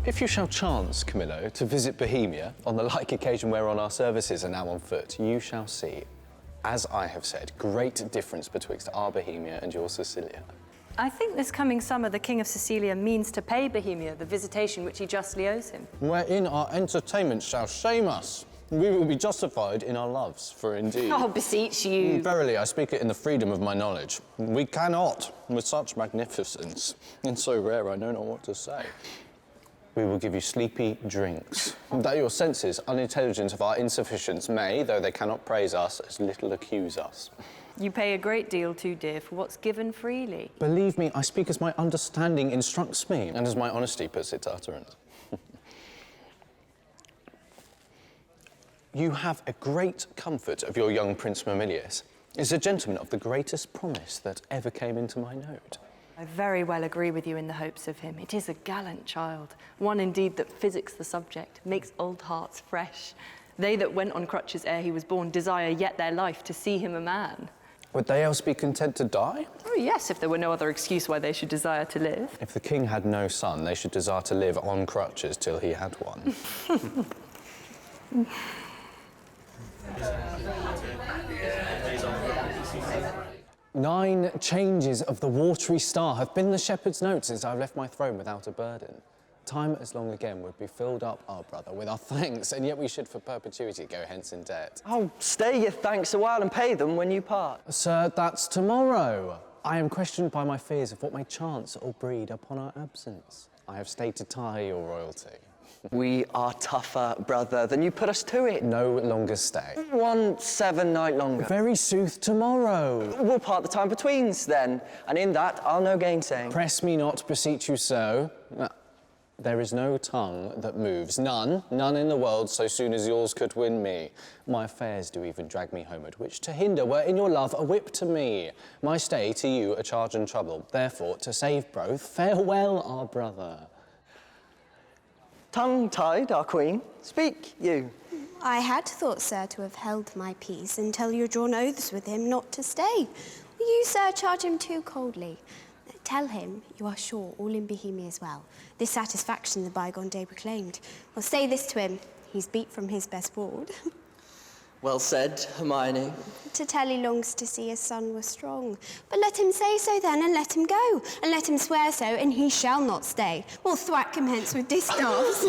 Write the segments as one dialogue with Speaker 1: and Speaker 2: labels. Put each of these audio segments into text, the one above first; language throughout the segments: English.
Speaker 1: If you shall chance, Camillo, to visit Bohemia on the like occasion whereon our services are now on foot, you shall see, as I have said, great difference betwixt our Bohemia and your Sicilia.
Speaker 2: I think this coming summer the King of Sicilia means to pay Bohemia the visitation which he justly owes him.
Speaker 1: Wherein our entertainment shall shame us. We will be justified in our loves, for indeed...
Speaker 2: Oh, beseech you.
Speaker 1: Verily, I speak it in the freedom of my knowledge. We cannot, with such magnificence, and so rare I know not what to say. We will give you sleepy drinks, that your senses, unintelligent of our insufficience, may, though they cannot praise us, as little accuse us.
Speaker 2: You pay a great deal too dear for what's given freely.
Speaker 1: Believe me, I speak as my understanding instructs me, and as my honesty puts its utterance. You have a great comfort of your young Prince Mamilius. Is a gentleman of the greatest promise that ever came into my note.
Speaker 2: I very well agree with you in the hopes of him. It is a gallant child, one indeed that physics the subject, makes old hearts fresh. They that went on crutches ere he was born desire yet their life to see him a man.
Speaker 1: Would they else be content to die?
Speaker 2: Oh yes, if there were no other excuse why they should desire to live.
Speaker 1: If the king had no son, they should desire to live on crutches till he had one. 9 changes of the watery star have been the shepherd's note since I've left my throne without a burden. Time as long again would be filled up, our brother, with our thanks, and yet we should for perpetuity go hence in debt.
Speaker 3: Oh, stay your thanks a while and pay them when you part.
Speaker 1: Sir, that's tomorrow. I am questioned by my fears of what may chance or breed upon our absence. I have stayed to tie your royalty.
Speaker 3: We are tougher, brother, than you put us to it.
Speaker 1: No longer stay.
Speaker 3: 1 7 night longer.
Speaker 1: Very sooth tomorrow.
Speaker 3: We'll part the time betweens then, and in that I'll no gainsaying.
Speaker 1: Press me not, beseech you so. There is no tongue that moves, none in the world so soon as yours could win me. My affairs do even drag me homeward, which to hinder were in your love a whip to me. My stay to you a charge and trouble, therefore to save both, farewell our brother.
Speaker 3: Tongue-tied, our queen, speak you.
Speaker 4: I had thought, sir, to have held my peace until you had drawn oaths with him not to stay. Will you, sir, charge him too coldly? Tell him you are sure all in Bohemia is well. This satisfaction the bygone day proclaimed. Well, say this to him, he's beat from his best ward.
Speaker 3: Well said, Hermione.
Speaker 4: To tell he longs to see his son was strong. But let him say so then, and let him go, and let him swear so, and he shall not stay. We'll thwack him hence with distaffs.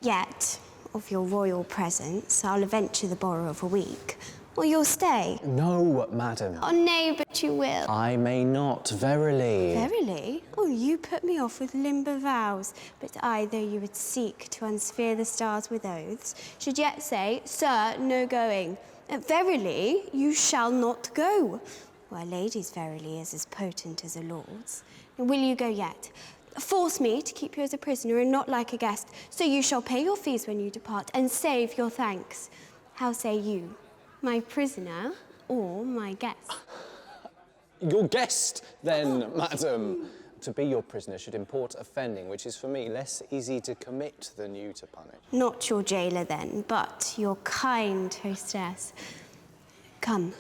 Speaker 4: Yet, of your royal presence, I'll venture the borrow of a week. Or you'll stay?
Speaker 1: No, madam.
Speaker 4: Oh, nay, but you will.
Speaker 1: I may not, verily.
Speaker 4: Verily? Oh, you put me off with limber vows. But I, though you would seek to unsphere the stars with oaths, should yet say, sir, no going. Verily, you shall not go. Why, ladies, verily, is as potent as a lord's. Will you go yet? Force me to keep you as a prisoner and not like a guest, so you shall pay your fees when you depart and save your thanks. How say you? My prisoner or my guest?
Speaker 1: Your guest, then, madam. To be your prisoner should import offending, which is for me less easy to commit than you to punish.
Speaker 4: Not your jailer, then, but your kind hostess. Come,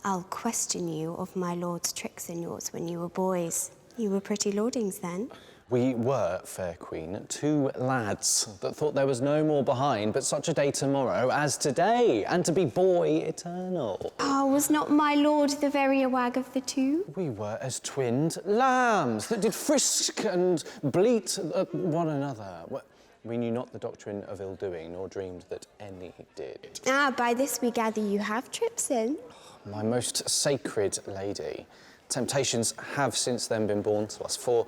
Speaker 4: I'll question you of my lord's tricks and yours when you were boys. You were pretty lordings then.
Speaker 1: We were, fair queen, 2 lads that thought there was no more behind but such a day tomorrow as today, and to be boy eternal.
Speaker 4: Oh, was not my lord the verier wag of the 2?
Speaker 1: We were as twinned lambs that did frisk and bleat at one another. We knew not the doctrine of ill-doing, nor dreamed that any did.
Speaker 4: Ah, by this we gather you have trips in.
Speaker 1: My most sacred lady, temptations have since then been born to us, for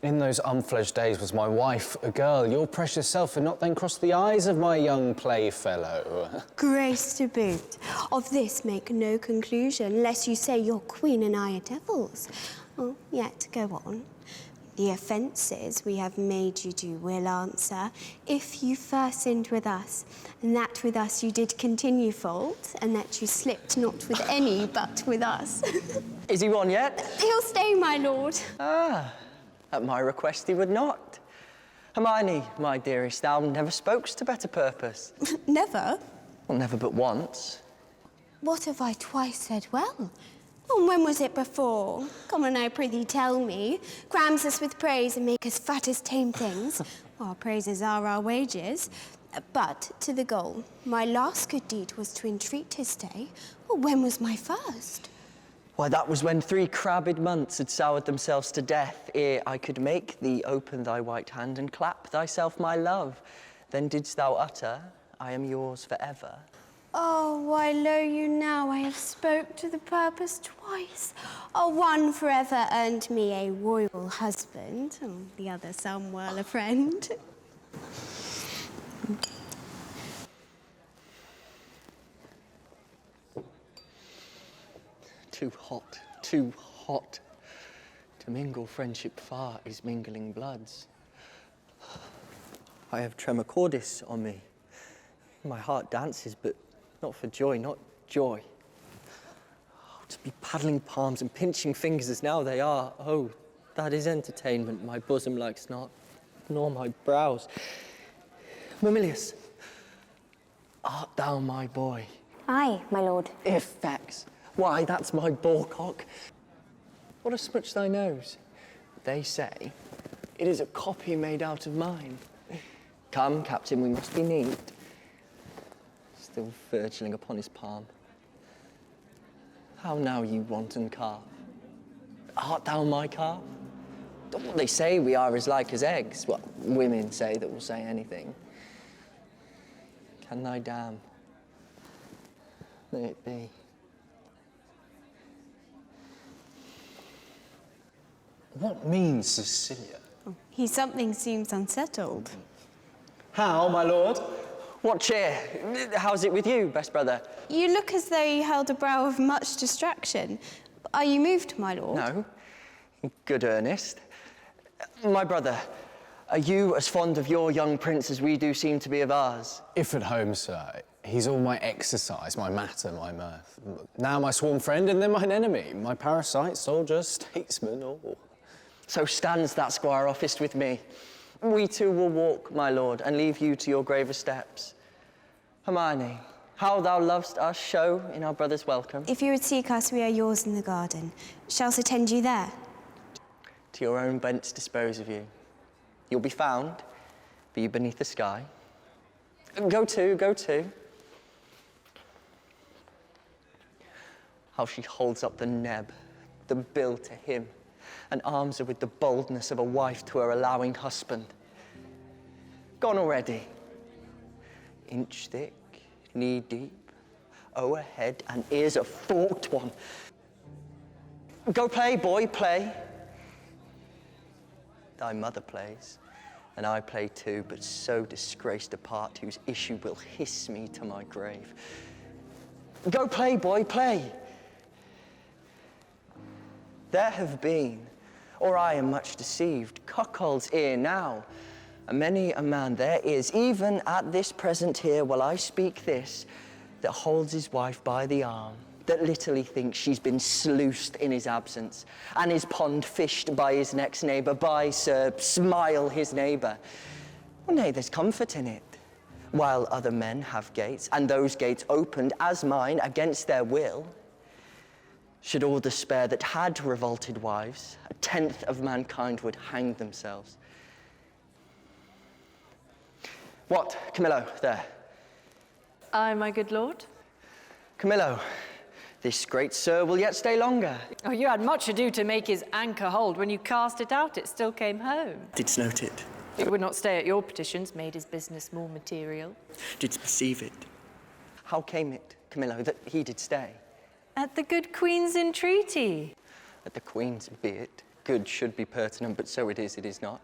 Speaker 1: in those unfledged days was my wife a girl, your precious self had not then crossed the eyes of my young playfellow.
Speaker 4: Grace to boot. Of this make no conclusion, lest you say your queen and I are devils. Well, yet go on. The offences we have made you do will answer, if you first sinned with us, and that with us you did continue fault, and that you slipped not with any but with us.
Speaker 3: Is he one yet?
Speaker 4: He'll stay, my lord.
Speaker 3: Ah, at my request he would not. Hermione, my dearest, thou never spokest to better purpose.
Speaker 4: Never?
Speaker 3: Well, never but once.
Speaker 4: What have I twice said well? And when was it before? Come on now, prithee, tell me. Crams us with praise and make us fat as tame things. Our praises are our wages. But to the goal. My last good deed was to entreat his stay. Well, when was my first?
Speaker 3: Why, that was when 3 crabbed months had soured themselves to death, ere I could make thee open thy white hand and clap thyself my love. Then didst thou utter, I am yours forever.
Speaker 4: Oh, why, lo you now, I have spoke to the purpose twice. Oh, one forever earned me a royal husband, the other somewhere a friend.
Speaker 3: Too hot. To mingle friendship far is mingling bloods. I have tremor cordis on me. My heart dances, but not for joy, not joy. Oh, to be paddling palms and pinching fingers as now they are. Oh, that is entertainment my bosom likes not, nor my brows. Mamilius, art thou my boy?
Speaker 5: Aye, my lord.
Speaker 3: Effects. Why, that's my boarcock. What a smutch thy nose. They say it is a copy made out of mine. Come, captain, we must be neat. Still virgiling upon his palm. How now, you wanton calf? Art thou my calf? What they say we are as like as eggs. Well, women say that will say anything. Can thy dam? May it be.
Speaker 1: What means Cecilia?
Speaker 4: He something seems unsettled.
Speaker 1: How, my lord?
Speaker 3: What cheer? How's it with you, best brother?
Speaker 4: You look as though you held a brow of much distraction. Are you moved, my lord?
Speaker 3: No. In good earnest. My brother, are you as fond of your young prince as we do seem to be of ours?
Speaker 1: If at home, sir, he's all my exercise, my matter, my mirth. Now my sworn friend and then mine enemy, my parasite, soldier, statesman, all.
Speaker 3: So stands that squire officed with me. We two will walk, my lord, and leave you to your graver steps. Hermione, how thou lovest us, show in our brother's welcome.
Speaker 4: If you would seek us, we are yours in the garden. Shall us attend you there?
Speaker 3: To your own bents dispose of you. You'll be found, be you beneath the sky. Go to, go to. How she holds up the neb, the bill to him, and arms her with the boldness of a wife to her allowing husband. Gone already. Inch thick, knee deep, o'erhead and ears a forked one. Go play, boy, play. Thy mother plays, and I play too, but so disgraced a part whose issue will hiss me to my grave. Go play, boy, play. There have been, or I am much deceived, cuckolds ere now, and many a man there is, even at this present here, while I speak this, that holds his wife by the arm, that literally thinks she's been sluiced in his absence, and his pond fished by his next neighbour, by, sir, smile his neighbour. Well, nay, there's comfort in it. While other men have gates, and those gates opened as mine against their will, should all despair that had revolted wives, 1/10 of mankind would hang themselves. What, Camillo, there?
Speaker 2: Aye, my good lord.
Speaker 3: Camillo, this great sir will yet stay longer.
Speaker 2: Oh, you had much ado to make his anchor hold. When you cast it out, it still came home.
Speaker 6: Didst note it?
Speaker 2: It would not stay at your petitions, made his business more material.
Speaker 6: Didst perceive it?
Speaker 3: How came it, Camillo, that he did stay?
Speaker 2: At the good queen's entreaty.
Speaker 3: At the queen's be it. Good should be pertinent, but so it is not.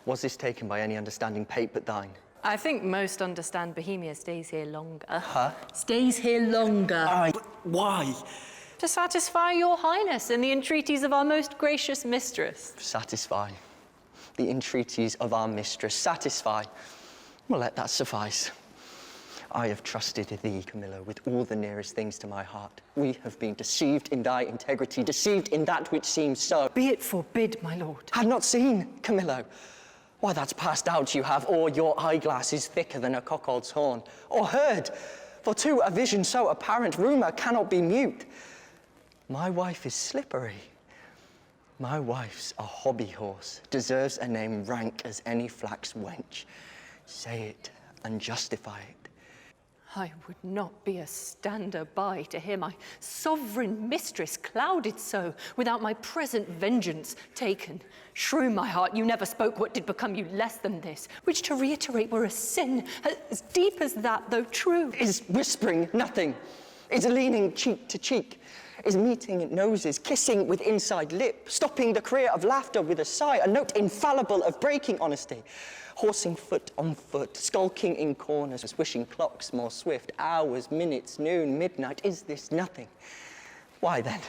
Speaker 3: Was this taken by any understanding pape but thine?
Speaker 2: I think most understand Bohemia stays here longer.
Speaker 3: Huh?
Speaker 2: Stays here longer.
Speaker 6: Aye, but why?
Speaker 2: To satisfy your highness and the entreaties of our most gracious mistress.
Speaker 3: Satisfy. The entreaties of our mistress. Satisfy. Well, let that suffice. I have trusted thee, Camillo, with all the nearest things to my heart. We have been deceived in thy integrity, deceived in that which seems so.
Speaker 2: Be it forbid, my lord.
Speaker 3: Have not seen, Camillo. Why, that's passed out you have, or your eyeglass is thicker than a cuckold's horn. Or heard, for to a vision so apparent, rumour cannot be mute. My wife is slippery. My wife's a hobby horse, deserves a name rank as any flax wench. Say it and justify it.
Speaker 2: I would not be a stander-by to hear my sovereign mistress clouded so, without my present vengeance taken. Shrew my heart, you never spoke what did become you less than this, which to reiterate were a sin, as deep as that, though true.
Speaker 3: Is whispering nothing? Is leaning cheek to cheek? Is meeting noses, kissing with inside lip, stopping the career of laughter with a sigh, a note infallible of breaking honesty? Horsing foot on foot, skulking in corners, wishing clocks more swift, hours, minutes, noon, midnight, is this nothing? Why then,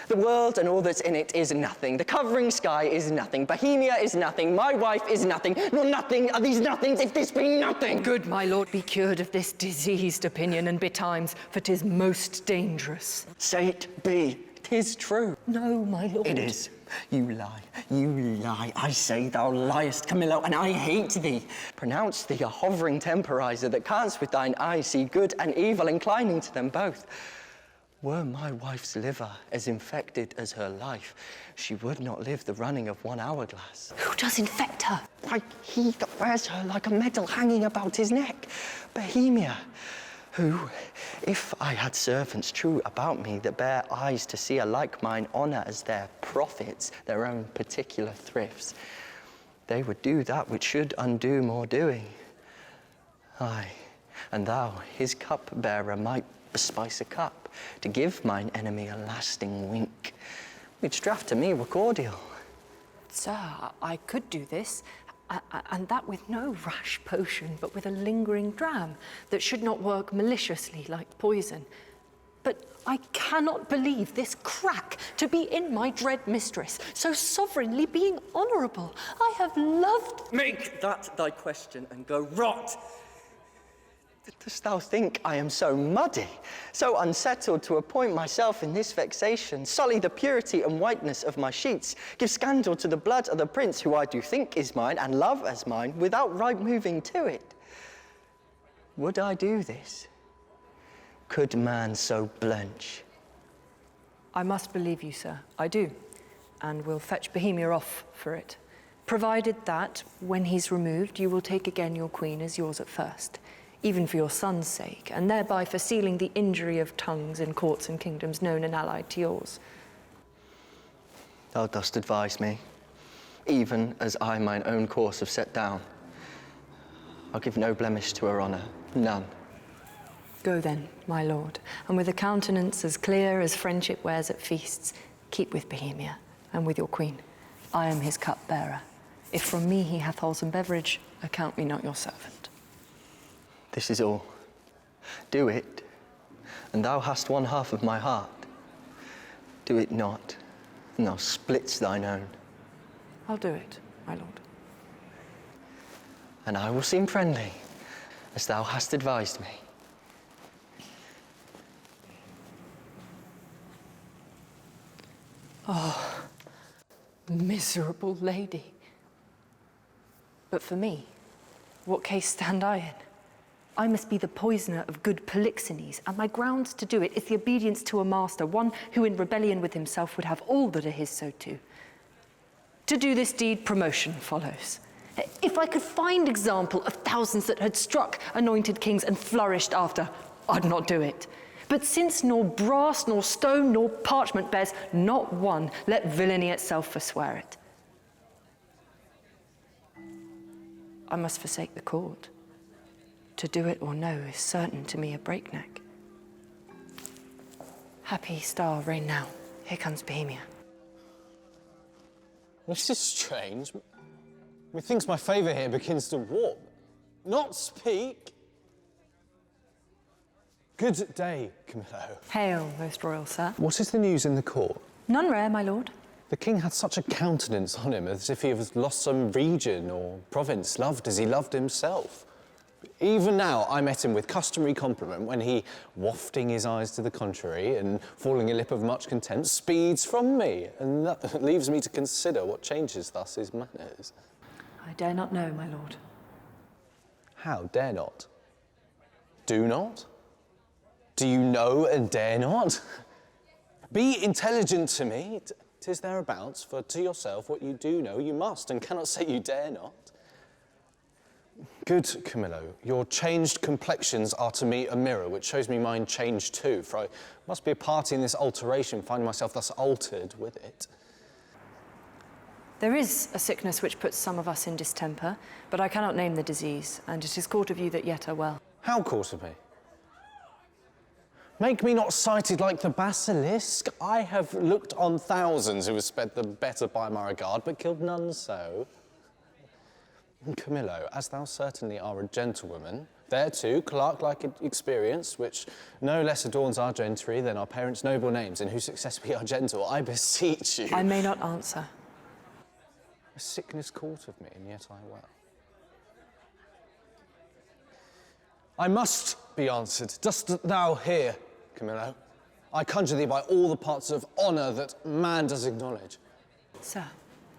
Speaker 3: the world and all that's in it is nothing. The covering sky is nothing. Bohemia is nothing. My wife is nothing. Nor nothing are these nothings if this be nothing.
Speaker 2: Good my lord, be cured of this diseased opinion, and betimes, for 'tis most dangerous.
Speaker 3: Say it be. 'Tis true.
Speaker 2: No, my lord.
Speaker 3: It is. You lie. You lie. I say thou liest, Camillo, and I hate thee. Pronounce thee a hovering temporizer that canst with thine eye see good and evil, inclining to them both. Were my wife's liver as infected as her life, she would not live the running of one hourglass.
Speaker 2: Who does infect her?
Speaker 3: Why, he that wears her like a medal hanging about his neck, Bohemia, who, if I had servants true about me that bear eyes to see alike mine honour as their profits, their own particular thrifts, they would do that which should undo more doing. Aye, and thou, his cup-bearer, might bespice a cup to give mine enemy a lasting wink, which draught to me were cordial.
Speaker 2: Sir, I could do this, and that with no rash potion, but with a lingering dram that should not work maliciously like poison. But I cannot believe this crack to be in my dread mistress, so sovereignly being honourable. I have loved...
Speaker 3: Make that thy question and go rot. Dost thou think I am so muddy, so unsettled to appoint myself in this vexation, sully the purity and whiteness of my sheets, give scandal to the blood of the prince who I do think is mine and love as mine, without right moving to it? Would I do this? Could man so blench?
Speaker 2: I must believe you, sir. I do, and will fetch Bohemia off for it, provided that, when he's removed, you will take again your queen as yours at first, even for your son's sake, and thereby for sealing the injury of tongues in courts and kingdoms known and allied to yours.
Speaker 3: Thou dost advise me, even as I mine own course have set down. I'll give no blemish to her honour, none.
Speaker 2: Go then, my lord, and with a countenance as clear as friendship wears at feasts, keep with Bohemia, and with your queen. I am his cup-bearer. If from me he hath wholesome beverage, account me not your servant.
Speaker 3: This is all. Do it, and thou hast one half of my heart. Do it not, and thou splits thine own.
Speaker 2: I'll do it, my lord.
Speaker 3: And I will seem friendly, as thou hast advised me.
Speaker 2: Oh, miserable lady. But for me, what case stand I in? I must be the poisoner of good Polixenes, and my grounds to do it is the obedience to a master, one who in rebellion with himself would have all that are his so too. To do this deed, promotion follows. If I could find example of thousands that had struck anointed kings and flourished after, I'd not do it. But since nor brass, nor stone, nor parchment bears not one, let villainy itself forswear it. I must forsake the court. To do it or no is certain to me a breakneck. Happy star, reign now. Here comes Bohemia.
Speaker 1: This is strange. Methinks my favour here begins to warp, not speak. Good day, Camillo.
Speaker 2: Hail, most royal sir.
Speaker 1: What is the news in the court?
Speaker 2: None rare, my lord.
Speaker 1: The king had such a countenance on him, as if he had lost some region or province, loved as he loved himself. Even now, I met him with customary compliment when he, wafting his eyes to the contrary and falling a lip of much contempt, speeds from me, and that leaves me to consider what changes thus his manners.
Speaker 2: I dare not know, my lord.
Speaker 1: How, dare not? Do not? Do you know and dare not? Be intelligent to me. 'Tis thereabouts, for to yourself what you do know you must, and cannot say you dare not. Good Camillo, your changed complexions are to me a mirror, which shows me mine changed too, for I must be a party in this alteration, finding myself thus altered with it.
Speaker 2: There is a sickness which puts some of us in distemper, but I cannot name the disease, and it is caught of you that yet are well.
Speaker 1: How caught of me? Make me not sighted like the basilisk. I have looked on thousands who have sped the better by my regard, but killed none so. Camillo, as thou certainly are a gentlewoman, there too, clerk-like experience, which no less adorns our gentry than our parents' noble names, in whose success we are gentle, I beseech you.
Speaker 2: I may not answer.
Speaker 1: A sickness caught of me, and yet I well. I must be answered. Dost thou hear, Camillo? I conjure thee by all the parts of honour that man does acknowledge.
Speaker 2: Sir,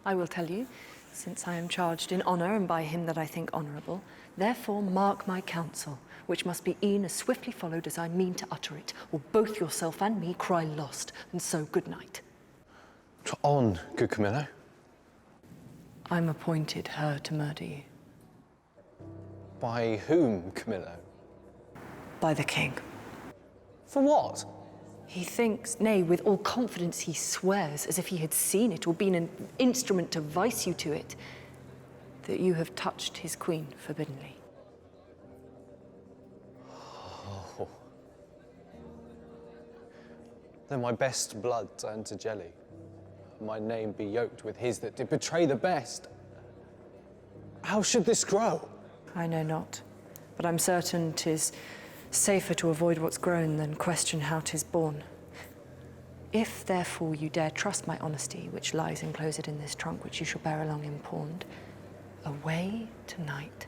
Speaker 2: I will tell you, since I am charged in honour and by him that I think honourable, therefore mark my counsel, which must be e'en as swiftly followed as I mean to utter it, or both yourself and me cry lost, and so good night.
Speaker 1: On, good Camillo.
Speaker 2: I'm appointed her to murder you.
Speaker 1: By whom, Camillo?
Speaker 2: By the king.
Speaker 1: For what?
Speaker 2: He thinks, nay, with all confidence he swears, as if he had seen it or been an instrument to vice you to it, that you have touched his queen forbiddenly.
Speaker 1: Oh. Then my best blood turn to jelly, my name be yoked with his that did betray the best. How should this grow?
Speaker 2: I know not, but I'm certain 'tis safer to avoid what's grown than question how 'tis born. If, therefore, you dare trust my honesty, which lies enclosed in this trunk, which you shall bear along impawned, away tonight.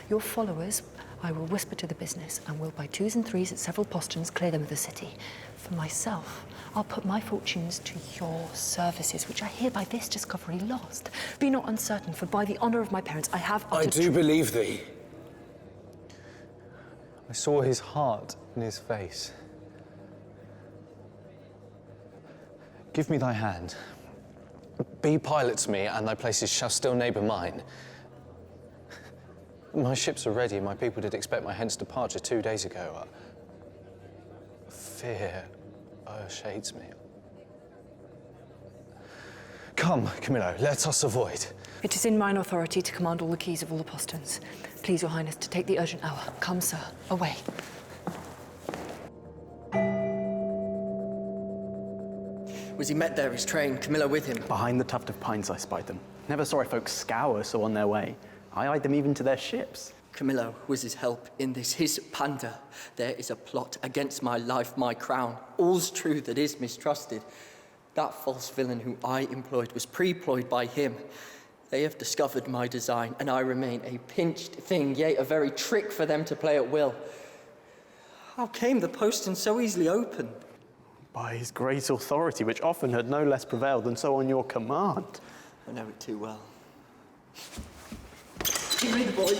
Speaker 2: Your followers I will whisper to the business, and will by twos and threes at several posterns clear them of the city. For myself, I'll put my fortunes to your services, which I hereby this discovery lost. Be not uncertain, for by the honour of my parents I have uttered
Speaker 1: I do believe thee. I saw his heart in his face. Give me thy hand. Be pilot to me, and thy places shall still neighbour mine. My ships are ready, and my people did expect my hence departure 2 days ago. Fear o'ershades me. Come, Camillo, let us avoid.
Speaker 2: It is in mine authority to command all the keys of all the posterns. Please, your highness, to take the urgent hour. Come, sir, away.
Speaker 3: Was he met there, his train, Camillo with him?
Speaker 6: Behind the tuft of pines I spied them. Never saw I folk scour so on their way. I eyed them even to their ships.
Speaker 3: Camillo was his help in this, his pander. There is a plot against my life, my crown. All's true that is mistrusted. That false villain whom I employed was pre-ployed by him. They have discovered my design, and I remain a pinched thing, yea, a very trick for them to play at will. How came the postern so easily opened?
Speaker 6: By his great authority, which often had no less prevailed than so on your command.
Speaker 3: I know it too well. Give me the boy.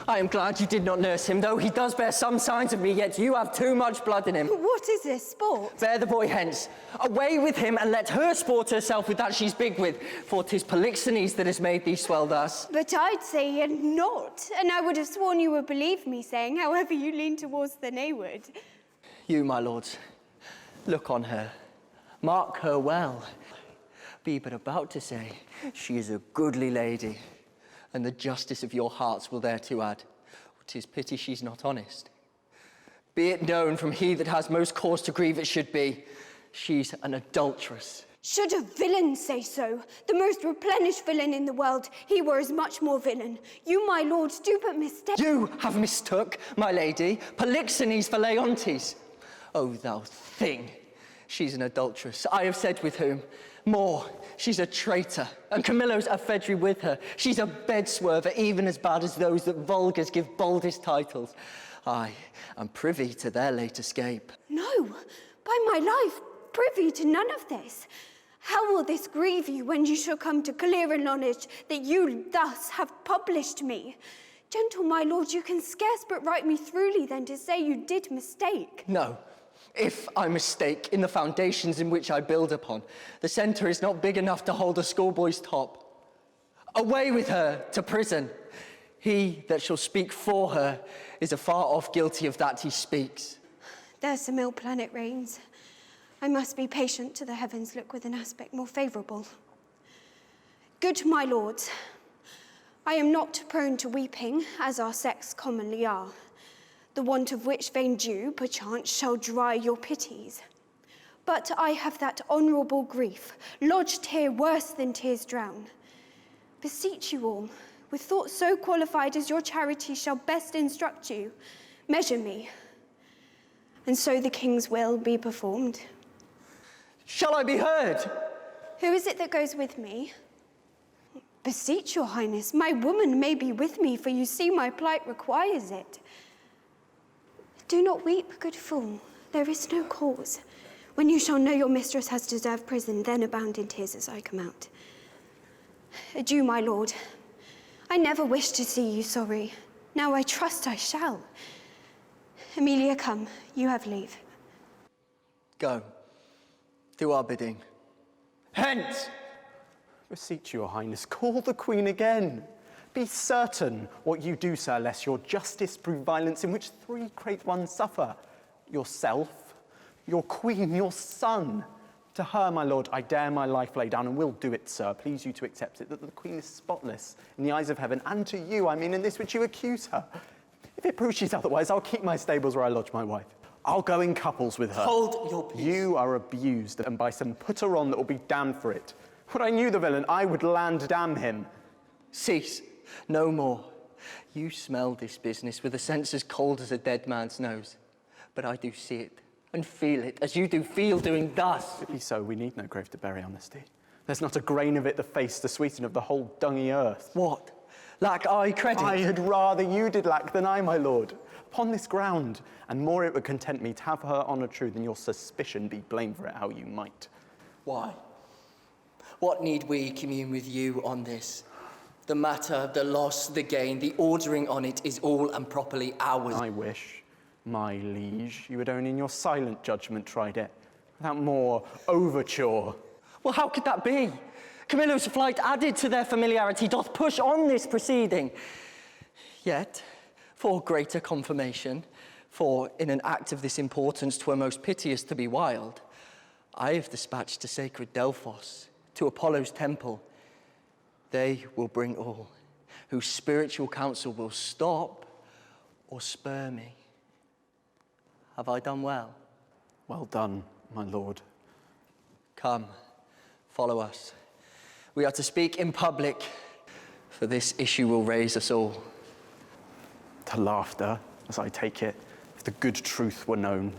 Speaker 3: I am glad you did not nurse him, though he does bear some signs of me, yet you have too much blood in him.
Speaker 4: What is this, sport?
Speaker 3: Bear the boy hence. Away with him, and let her sport herself with that she's big with, for 'tis Polixenes that has made thee swell thus.
Speaker 4: But I'd say you're not, and I would have sworn you would believe me saying, however you lean towards the nayward.
Speaker 3: You, my lords, look on her. Mark her well. Be but about to say, she is a goodly lady, and the justice of your hearts will thereto add. 'Tis pity she's not honest. Be it known from he that has most cause to grieve it should be, she's an adulteress.
Speaker 4: Should a villain say so, the most replenished villain in the world, he were as much more villain. You, my lords, do but mistake.
Speaker 3: You have mistook, my lady, Polixenes for Leontes. Oh, thou thing! She's an adulteress. I have said with whom. More, she's a traitor, and Camillo's a fedry with her. She's a bed-swerver, even as bad as those that vulgars give boldest titles. I am privy to their late escape.
Speaker 4: No, by my life, privy to none of this. How will this grieve you when you shall come to clearer knowledge that you thus have published me? Gentle my lord, you can scarce but write me throughly then to say you did mistake.
Speaker 3: No, If I mistake in the foundations in which I build upon, the centre is not big enough to hold a schoolboy's top. Away with her to prison. He that shall speak for her is afar off guilty of that he speaks.
Speaker 4: There's some ill planet reigns. I must be patient till the heavens look with an aspect more favourable. Good my lords, I am not prone to weeping, as our sex commonly are, the want of which vain dew, perchance, shall dry your pities. But I have that honourable grief, lodged here worse than tears drown. Beseech you all, with thoughts so qualified as your charity shall best instruct you, measure me, and so the king's will be performed.
Speaker 3: Shall I be heard?
Speaker 4: Who is it that goes with me? Beseech your highness, my woman may be with me, for you see my plight requires it. Do not weep, good fool, there is no cause. When you shall know your mistress has deserved prison, then abound in tears as I come out. Adieu, my lord. I never wished to see you sorry. Now I trust I shall. Emilia, come, you have leave.
Speaker 3: Go. Do our bidding. Hence!
Speaker 6: Beseech your highness, call the queen again. Be certain what you do, sir, lest your justice prove violence in which three great ones suffer. Yourself, your queen, your son. To her, my lord, I dare my life lay down, and will do it, sir. Please you to accept it, that the queen is spotless in the eyes of heaven, and to you, I mean, in this which you accuse her. If it proves she's otherwise, I'll keep my stables where I lodge my wife. I'll go in couples with her.
Speaker 3: Hold your peace.
Speaker 6: You are abused, and by some putter-on that will be damned for it. Would I knew the villain, I would land damn him.
Speaker 3: Cease. No more. You smell this business with a sense as cold as a dead man's nose. But I do see it and feel it, as you do feel doing thus.
Speaker 6: If it be so, we need no grave to bury honesty. There's not a grain of it the face to sweeten of the whole dungy earth.
Speaker 3: What? Lack I credit?
Speaker 6: I had rather you did lack than I, my lord. Upon this ground, and more it would content me to have her honour true than your suspicion be blamed for it how you might.
Speaker 3: Why? What need we commune with you on this? The matter, the loss, the gain, the ordering on it is all and properly ours.
Speaker 6: I wish, my liege, you had only in your silent judgment tried it, without more overture.
Speaker 3: Well, how could that be? Camillo's flight added to their familiarity doth push on this proceeding. Yet, for greater confirmation, for in an act of this importance 'twere most piteous to be wild, I have dispatched to sacred Delphos, to Apollo's temple. They will bring all, whose spiritual counsel will stop or spur me. Have I done well?
Speaker 6: Well done, my lord.
Speaker 3: Come, follow us. We are to speak in public, for this issue will raise us all.
Speaker 6: To laughter, as I take it, if the good truth were known.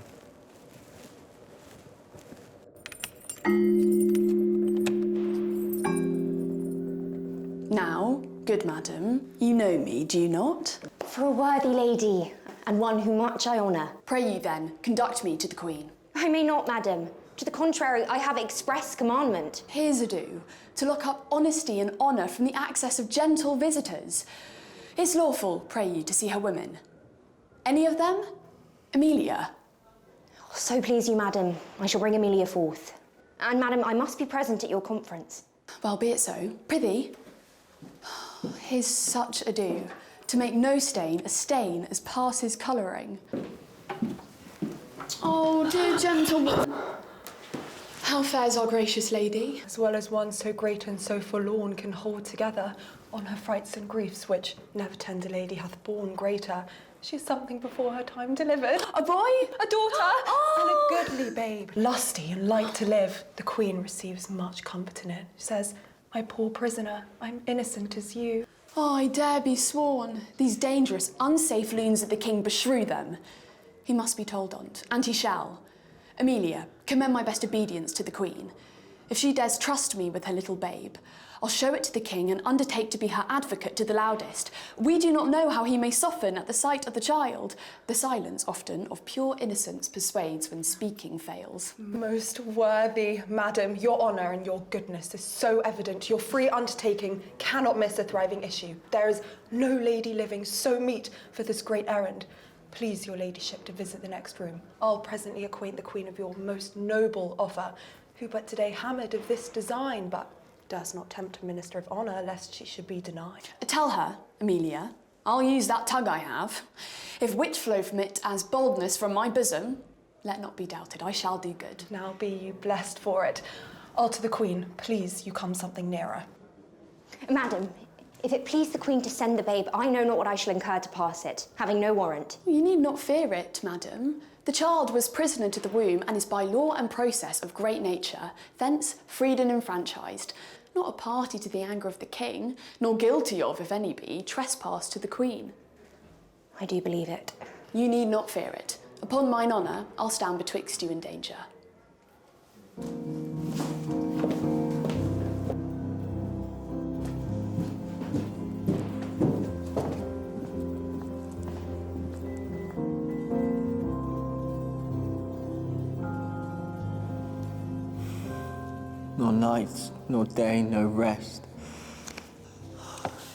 Speaker 5: Now, good madam, you know me, do you not?
Speaker 7: For a worthy lady, and one whom much I honour.
Speaker 5: Pray you then, conduct me to the queen.
Speaker 7: I may not, madam. To the contrary, I have express commandment.
Speaker 5: Here's ado, to lock up honesty and honour from the access of gentle visitors. It's lawful, pray you, to see her women. Any of them? Emilia?
Speaker 7: So please you, madam, I shall bring Emilia forth. And madam, I must be present at your conference.
Speaker 5: Well, be it so. Prithee, here's such ado, to make no stain a stain as passes colouring. Oh, dear gentleman. How fares our gracious lady?
Speaker 8: As well as one so great and so forlorn can hold together on her frights and griefs, which never tender lady hath borne greater. She's something before her time delivered.
Speaker 5: A boy?
Speaker 8: A daughter,
Speaker 5: Oh!
Speaker 8: and a goodly babe. Lusty and like to live, the queen receives much comfort in it. She says, my poor prisoner, I'm innocent as you.
Speaker 5: Oh, I dare be sworn. These dangerous, unsafe loons that the king beshrew them. He must be told on't, and he shall. Emilia, commend my best obedience to the queen. If she dares trust me with her little babe, I'll show it to the king and undertake to be her advocate to the loudest. We do not know how he may soften at the sight of the child. The silence, often, of pure innocence persuades when speaking fails.
Speaker 8: Most worthy madam, your honour and your goodness is so evident. Your free undertaking cannot miss a thriving issue. There is no lady living so meet for this great errand. please your ladyship to visit the next room. I'll presently acquaint the queen of your most noble offer, who but today hammered of this design, but durst not tempt a minister of honour, lest she should be denied.
Speaker 5: Tell her, Amelia, I'll use that tug I have. If wit flow from it as boldness from my bosom, let not be doubted, I shall do good.
Speaker 8: Now be you blessed for it. I'll to the queen, please you come something nearer.
Speaker 7: Madam, if it please the Queen to send the babe, I know not what I shall incur to pass it, having no warrant.
Speaker 5: You need not fear it, madam. The child was prisoner to the womb and is by law and process of great nature, thence freed and enfranchised, not a party to the anger of the king, nor guilty of, if any be, trespass to the queen.
Speaker 7: I do believe it.
Speaker 5: You need not fear it. Upon mine honour, I'll stand betwixt you and danger.
Speaker 3: Nor night, nor day, no rest.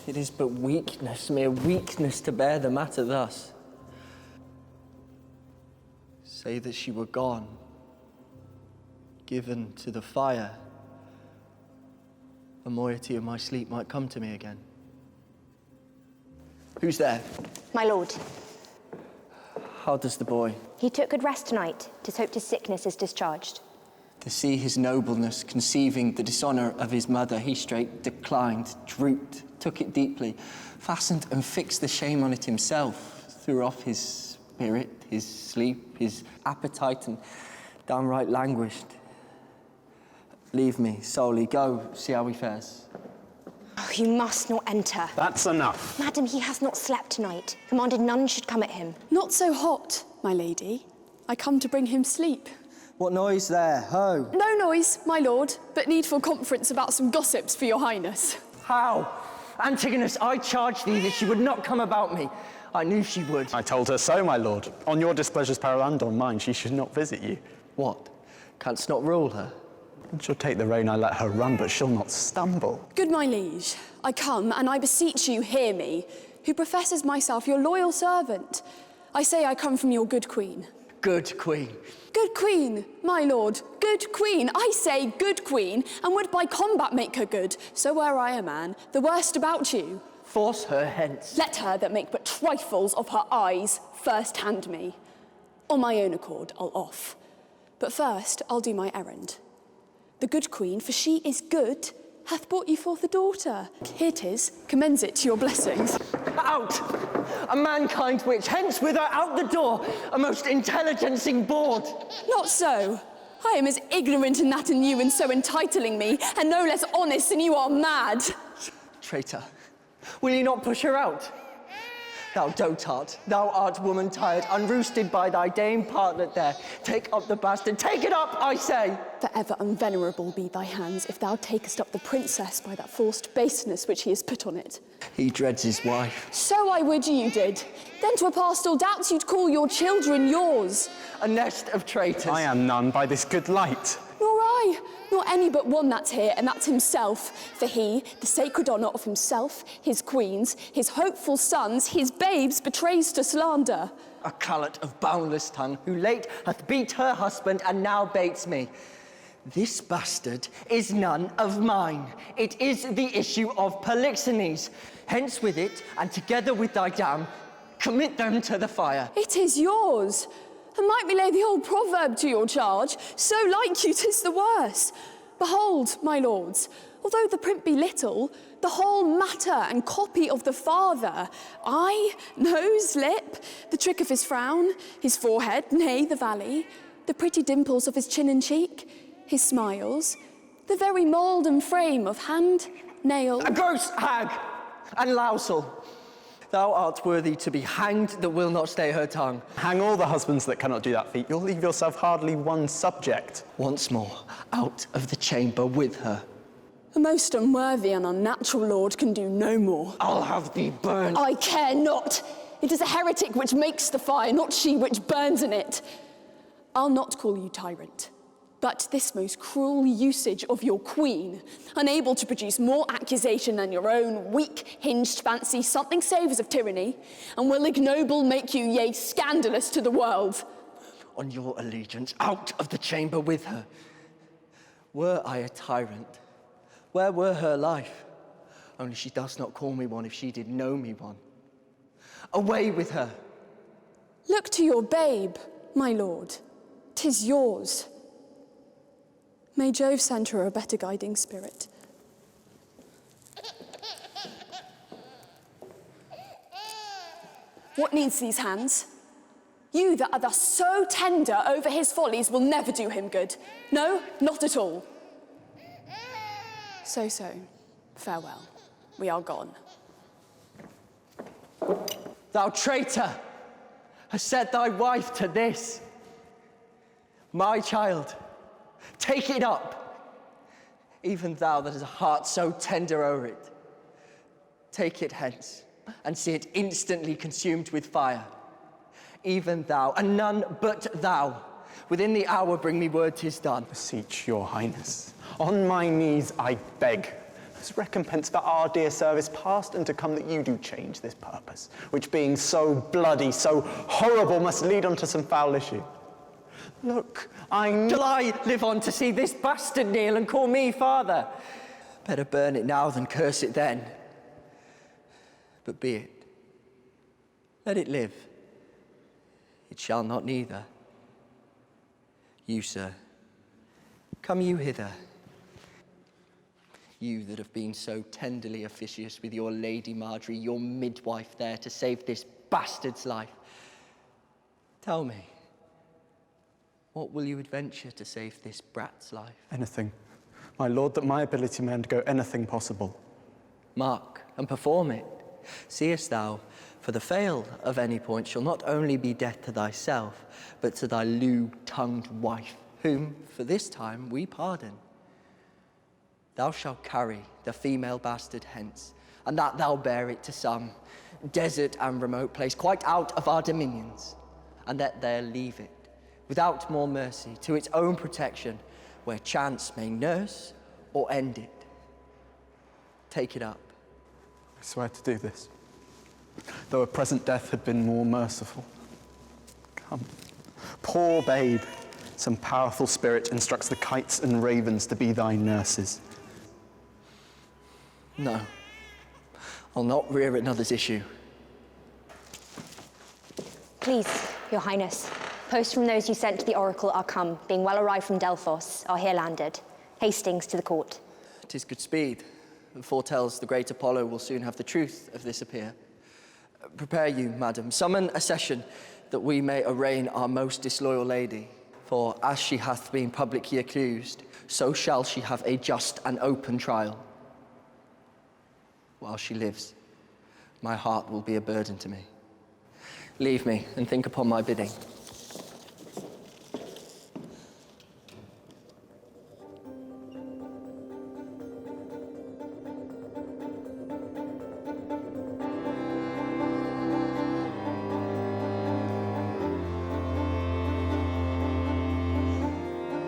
Speaker 3: It is but weakness, mere weakness to bear the matter thus. Say that she were gone, given to the fire, the moiety of my sleep might come to me again. Who's there?
Speaker 7: My lord,
Speaker 3: How does the boy?
Speaker 7: he took good rest tonight. 'Tis hoped his sickness is discharged.
Speaker 3: To see his nobleness conceiving the dishonour of his mother, he straight declined, drooped, took it deeply, fastened and fixed the shame on it himself, threw off his spirit, his sleep, his appetite, and downright languished. Leave me solely, go, see how he fares.
Speaker 7: Oh, you must not enter.
Speaker 6: That's enough.
Speaker 7: Madam, he has not slept tonight. Commanded none should come at him.
Speaker 5: Not so hot, my lady. I come to bring him sleep.
Speaker 3: What noise there, ho?
Speaker 5: No noise, my lord, but needful conference about some gossips for your highness.
Speaker 3: How? Antigonus, I charge thee that she would not come about me. I knew she would.
Speaker 6: I told her so, my lord. On your displeasure's peril and on mine, she should not visit you.
Speaker 3: What? Canst not rule her?
Speaker 6: She'll take the rein, I let her run, but she'll not stumble.
Speaker 5: Good my liege, I come, and I beseech you hear me, who professes myself your loyal servant. I say I come from your good queen.
Speaker 3: Good queen.
Speaker 5: Good queen, my lord, good queen. I say good queen, and would by combat make her good. So were I a man, the worst about you.
Speaker 3: Force her hence.
Speaker 5: Let her that make but trifles of her eyes first hand me. On my own accord, I'll off. But first, I'll do my errand. The good queen, for she is good, hath brought you forth a daughter. Here 'tis, commends it to your blessings.
Speaker 3: Out! A mankind witch, hence with her out the door, a most intelligencing bawd.
Speaker 5: Not so. I am as ignorant in that in you and so entitling me, and no less honest than you are mad.
Speaker 3: Traitor, will you not push her out? Thou dotard, thou art woman tired, unroosted by thy dame partlet there. Take up the bastard, take it up, I say!
Speaker 5: Forever unvenerable be thy hands, if thou takest up the princess by that forced baseness which he has put on it.
Speaker 3: He dreads his wife.
Speaker 5: So I would you did. Then to a past all doubts you'd call your children yours.
Speaker 3: A nest of traitors.
Speaker 6: I am none by this good light.
Speaker 5: Nor I, nor any but one that's here, and that's himself. For he, the sacred honour of himself, his queens, his hopeful sons, his babes, betrays to slander.
Speaker 3: A callet of boundless tongue, who late hath beat her husband and now baits me. This bastard is none of mine. It is the issue of Polixenes. Hence with it, and together with thy dam, commit them to the fire.
Speaker 5: It is yours. And might we lay the old proverb to your charge, so like you 'tis the worse. Behold, my lords, although the print be little, the whole matter and copy of the father, eye, nose, lip, the trick of his frown, his forehead, nay, the valley, the pretty dimples of his chin and cheek, his smiles, the very mould and frame of hand, nail.
Speaker 3: A gross hag and lousel. Thou art worthy to be hanged that will not stay her tongue.
Speaker 6: Hang all the husbands that cannot do that feat. You'll leave yourself hardly one subject.
Speaker 3: Once more, out of the chamber with her.
Speaker 5: A most unworthy and unnatural lord can do no more.
Speaker 3: I'll have thee burned.
Speaker 5: I care not. It is a heretic which makes the fire, not she which burns in it. I'll not call you tyrant, But this most cruel usage of your queen, unable to produce more accusation than your own weak, hinged fancy, something savours of tyranny, and will ignoble make you, yea, scandalous to the world.
Speaker 3: On your allegiance, out of the chamber with her. Were I a tyrant, where were her life? Only she does not call me one if she did know me one. Away with her.
Speaker 5: Look to your babe, my lord. 'Tis yours. May Jove send her a better guiding spirit. What needs these hands? You that are thus so tender over his follies will never do him good. No, not at all. So, farewell. We are gone.
Speaker 3: Thou traitor, hast set thy wife to this. My child, take it up. Even thou that has a heart so tender o'er it. Take it hence, and see it instantly consumed with fire. Even thou, and none but thou, within the hour bring me word 'tis done.
Speaker 6: Beseech your highness, on my knees I beg, as recompense for our dear service past and to come, that you do change this purpose, which being so bloody, so horrible, must lead on to some foul issue. Look,
Speaker 3: Shall I live on to see this bastard kneel and call me father? Better burn it now than curse it then. But be it. Let it live. It shall not neither. You, sir, come you hither. You that have been so tenderly officious with your Lady Marjorie, your midwife there, to save this bastard's life. Tell me, what will you adventure to save this brat's life?
Speaker 6: anything. My lord, that my ability may undergo anything possible.
Speaker 3: Mark and perform it. Seest thou, for the fail of any point shall not only be death to thyself, but to thy lewd-tongued wife, whom, for this time, we pardon. Thou shalt carry the female bastard hence, and that thou bear it to some desert and remote place, quite out of our dominions, and that there leave it, without more mercy, to its own protection, where chance may nurse or end it. Take it up.
Speaker 6: I swear to do this, though a present death had been more merciful. Come, poor babe, some powerful spirit instructs the kites and ravens to be thy nurses.
Speaker 3: No, I'll not rear another's issue.
Speaker 7: Please, your highness, posts from those you sent to the oracle are come, being well arrived from Delphos, are here landed. Hastings to the court.
Speaker 3: 'Tis good speed, and foretells the great Apollo will soon have the truth of this appear. Prepare you, madam, summon a session, that we may arraign our most disloyal lady. For as she hath been publicly accused, so shall she have a just and open trial. While she lives, my heart will be a burden to me. Leave me and think upon my bidding.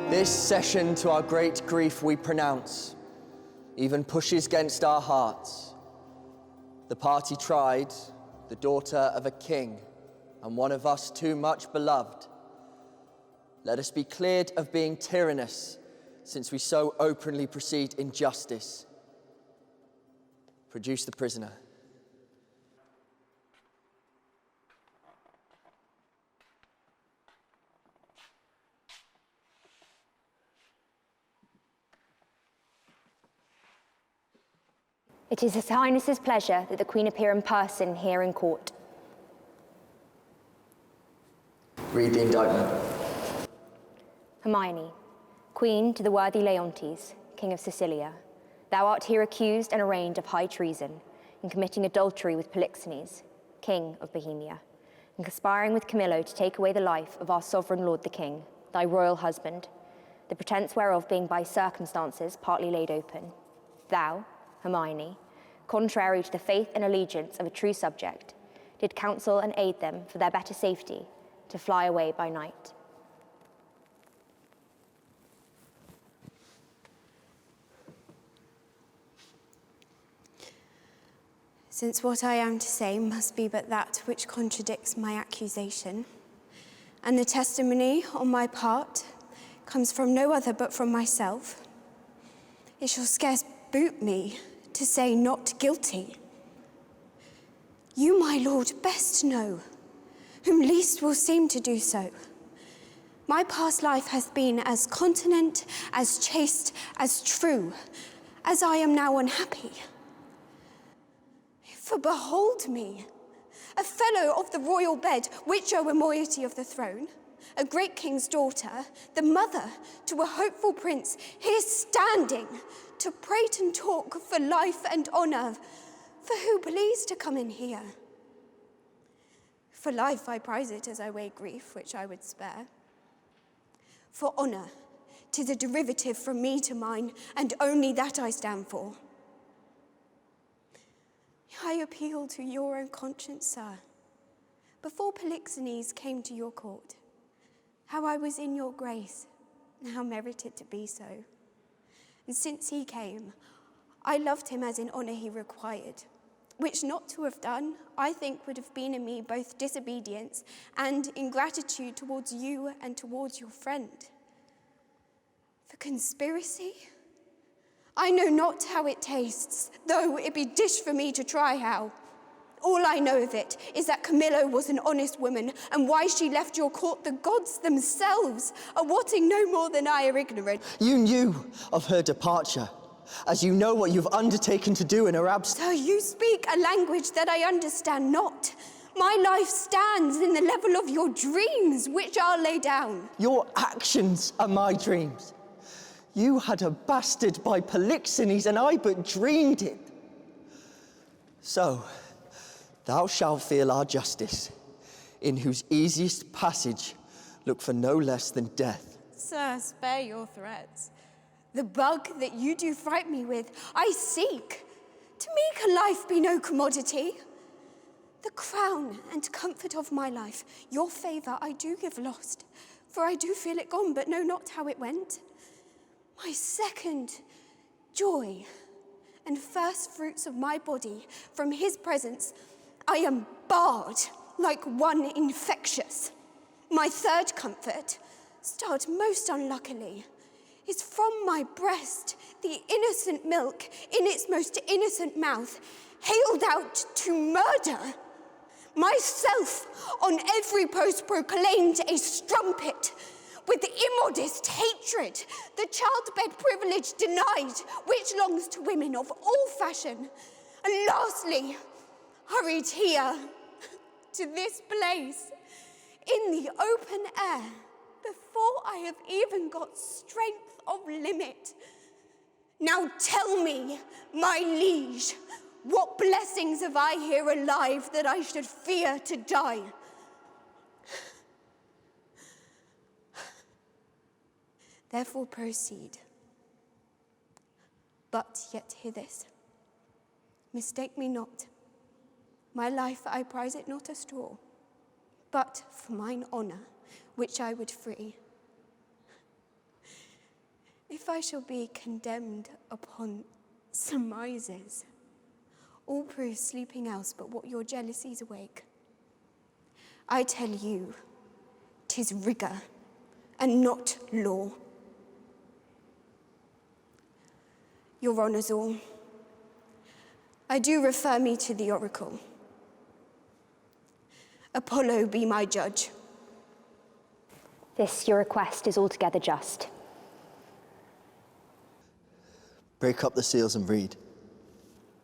Speaker 3: This session to our great grief we pronounce, even pushes against our hearts. The party tried, the daughter of a king, and one of us too much beloved. Let us be cleared of being tyrannous, since we so openly proceed in justice. Produce the prisoner.
Speaker 7: It is His Highness's pleasure that the Queen appear in person here in court.
Speaker 3: Read the indictment.
Speaker 7: Hermione, Queen to the worthy Leontes, King of Sicilia, thou art here accused and arraigned of high treason in committing adultery with Polixenes, King of Bohemia, and conspiring with Camillo to take away the life of our sovereign lord the King, thy royal husband, the pretence whereof being by circumstances partly laid open. Thou, Hermione, contrary to the faith and allegiance of a true subject, did counsel and aid them for their better safety to fly away by night.
Speaker 4: since what I am to say must be but that which contradicts my accusation, and the testimony on my part comes from no other but from myself, it shall scarce boot me to say not guilty. You, my lord, best know, whom least will seem to do so. My past life has been as continent, as chaste, as true, as I am now unhappy. For behold me, a fellow of the royal bed, which o' a moiety of the throne, a great king's daughter, the mother to a hopeful prince, here standing to prate and talk for life and honour, for who pleased to come in here? For life I prize it as I weigh grief, which I would spare. For honour, 'tis a derivative from me to mine, and only that I stand for. I appeal to your own conscience, sir. Before Polixenes came to your court, how I was in your grace, and how merited to be so. And since he came, I loved him as in honour he required, which not to have done, I think would have been in me both disobedience and ingratitude towards you and towards your friend. For conspiracy? I know not how it tastes, though it be dish for me to try how. All I know of it is that Camillo was an honest woman, and why she left your court the gods themselves are wotting no more than I are ignorant.
Speaker 3: You knew of her departure, as you know what you've undertaken to do in her absence.
Speaker 4: So you speak a language that I understand not. My life stands in the level of your dreams, which I'll lay down.
Speaker 3: Your actions are my dreams. You had a bastard by Polixenes, and I but dreamed it. So, thou shalt feel our justice, in whose easiest passage look for no less than death.
Speaker 4: Sir, spare your threats. The bug that you do fright me with, I seek, to make a life be no commodity. The crown and comfort of my life, your favour I do give lost, for I do feel it gone, but know not how it went. My second joy and first fruits of my body, from his presence, I am barred like one infectious. My third comfort, starred most unluckily, is from my breast, the innocent milk in its most innocent mouth, haled out to murder. Myself on every post proclaimed a strumpet, with immodest hatred, the childbed privilege denied, which longs to women of all fashion. And lastly, hurried here, to this place, in the open air, before I have even got strength of limit. Now tell me, my liege, what blessings have I here alive that I should fear to die? Therefore proceed. But yet hear this. Mistake me not. My life I prize it not a straw, but for mine honour, which I would free. If I shall be condemned upon surmises, all prove sleeping else but what your jealousies awake, I tell you, 'tis rigour and not law. Your honours all, I do refer me to the oracle. Apollo be my judge.
Speaker 7: This your request is altogether just.
Speaker 3: Break up the seals and read.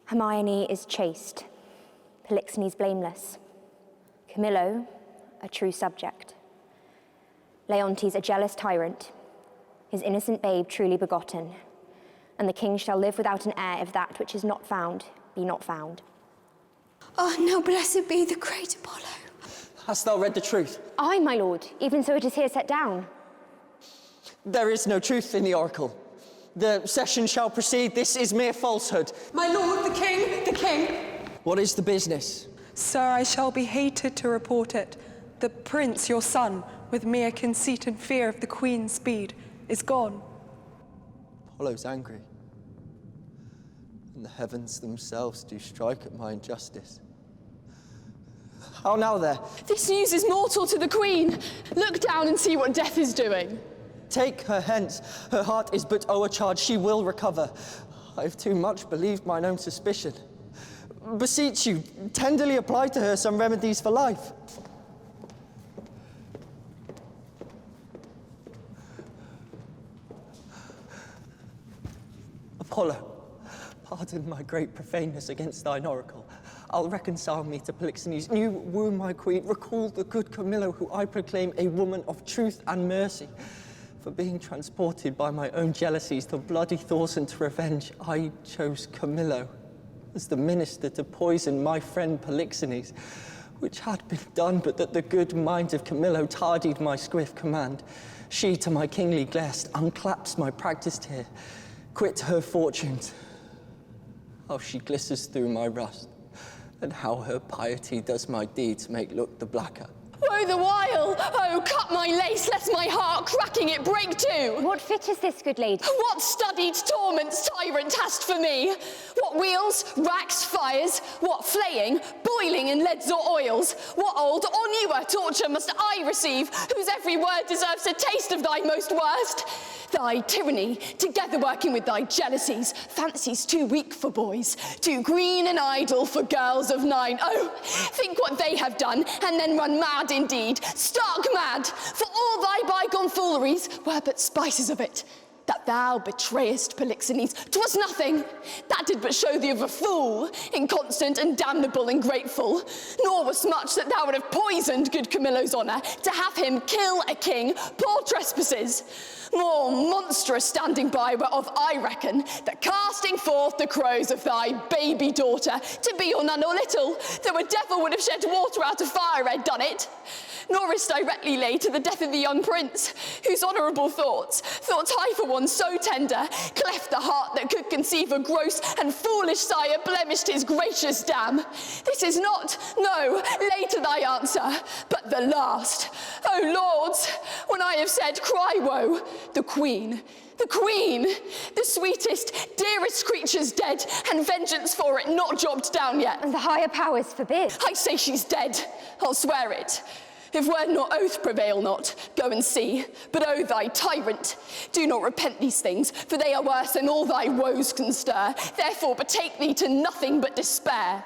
Speaker 7: Hermione is chaste, Polixenes blameless, Camillo a true subject, Leontes a jealous tyrant, his innocent babe truly begotten, and the king shall live without an heir if that which is not found be not found.
Speaker 4: Oh, now blessed be the great Apollo.
Speaker 3: Hast thou read the truth?
Speaker 7: Aye, my lord, even so it is here set down.
Speaker 3: There is no truth in the oracle. The session shall proceed. This is mere falsehood.
Speaker 8: My lord, the king, the king.
Speaker 3: What is the business?
Speaker 8: Sir, I shall be hated to report it. The prince, your son, with mere conceit and fear of the queen's speed, is gone.
Speaker 3: Apollo's angry. and the heavens themselves do strike at my injustice. How now there?
Speaker 5: This news is mortal to the Queen. Look down and see what death is doing.
Speaker 3: Take her hence. Her heart is but o'ercharged. She will recover. I've too much believed mine own suspicion. Beseech you, tenderly apply to her some remedies for life. Apollo, pardon my great profaneness against thine oracle. I'll reconcile me to Polixenes. You woo my queen, recall the good Camillo, who I proclaim a woman of truth and mercy. For being transported by my own jealousies to bloody thoughts and to revenge, I chose Camillo as the minister to poison my friend Polixenes, which had been done, but that the good mind of Camillo tardied my swift command. She to my kingly guest unclaps my practised hair, quit her fortunes. How she glisters through my rust, and how her piety does my deeds make look the blacker.
Speaker 5: Woe the while! Oh, cut my lace, lest my heart cracking it break too!
Speaker 7: What fit is this, good lady?
Speaker 5: What studied torments, tyrant, hast for me? What wheels, racks, fires? What flaying, boiling in leads or oils? What old or newer torture must I receive, whose every word deserves a taste of thy most worst? Thy tyranny, together working with thy jealousies, fancies too weak for boys, too green and idle for girls of 9. Oh, think what they have done, and then run mad indeed, stark mad, for all thy bygone fooleries were but spices of it. That thou betrayest Polixenes, 'twas nothing. That did but show thee of a fool, inconstant and damnable and grateful. Nor was much that thou would have poisoned good Camillo's honour, to have him kill a king, poor trespasses. More monstrous standing by whereof I reckon, that casting forth the crows of thy baby daughter, to be or none or little, though a devil would have shed water out of fire had done it. Nor is directly laid to the death of the young prince, whose honourable thoughts I for one so tender, cleft the heart that could conceive a gross and foolish sire, blemished his gracious dam. This is not, no, laid to thy answer, but the last. O lords, when I have said, cry woe, the queen, the sweetest, dearest creature's dead, and vengeance for it not jobbed down yet.
Speaker 7: And the higher powers forbid.
Speaker 5: I say she's dead, I'll swear it. If word nor oath prevail not, go and see. But O thy tyrant, do not repent these things, for they are worse than all thy woes can stir. Therefore betake thee to nothing but despair.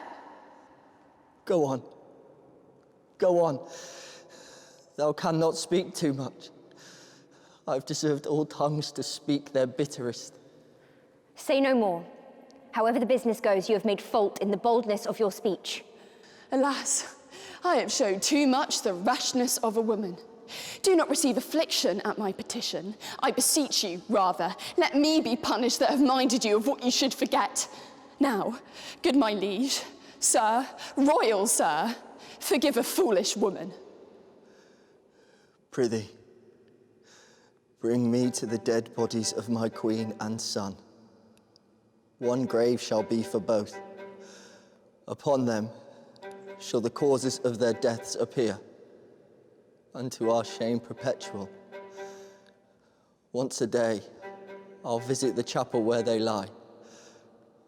Speaker 3: Go on. Go on. Thou cannot speak too much. I've deserved all tongues to speak their bitterest.
Speaker 7: Say no more. However the business goes, you have made fault in the boldness of your speech.
Speaker 5: Alas, I have showed too much the rashness of a woman. Do not receive affliction at my petition. I beseech you, rather, let me be punished that have minded you of what you should forget. Now, good my liege, sir, royal sir, forgive a foolish woman.
Speaker 3: Prithee, bring me to the dead bodies of my queen and son. One grave shall be for both. Upon them shall the causes of their deaths appear, unto our shame perpetual. Once a day, I'll visit the chapel where they lie,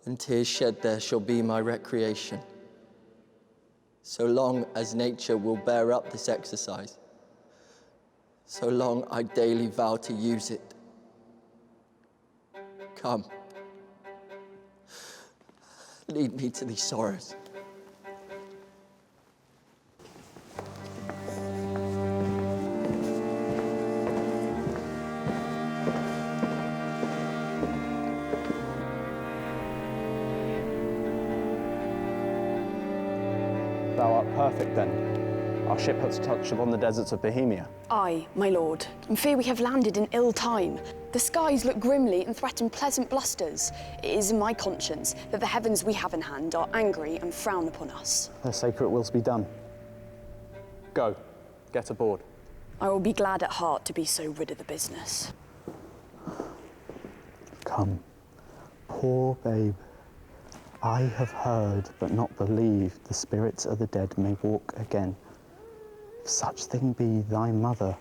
Speaker 3: and tears shed there shall be my recreation. So long as nature will bear up this exercise, so long I daily vow to use it. Come, lead me to these sorrows.
Speaker 6: Thou art perfect, then. Our ship has touched upon the deserts of Bohemia.
Speaker 5: Aye, my lord, and fear we have landed in ill time. The skies look grimly and threaten pleasant blusters. It is in my conscience that the heavens we have in hand are angry and frown upon us.
Speaker 6: Their sacred wills be done. Go, get aboard.
Speaker 5: I will be glad at heart to be so rid of the business.
Speaker 9: Come, poor babe. I have heard, but not believed, the spirits of the dead may walk again. If such thing be, thy mother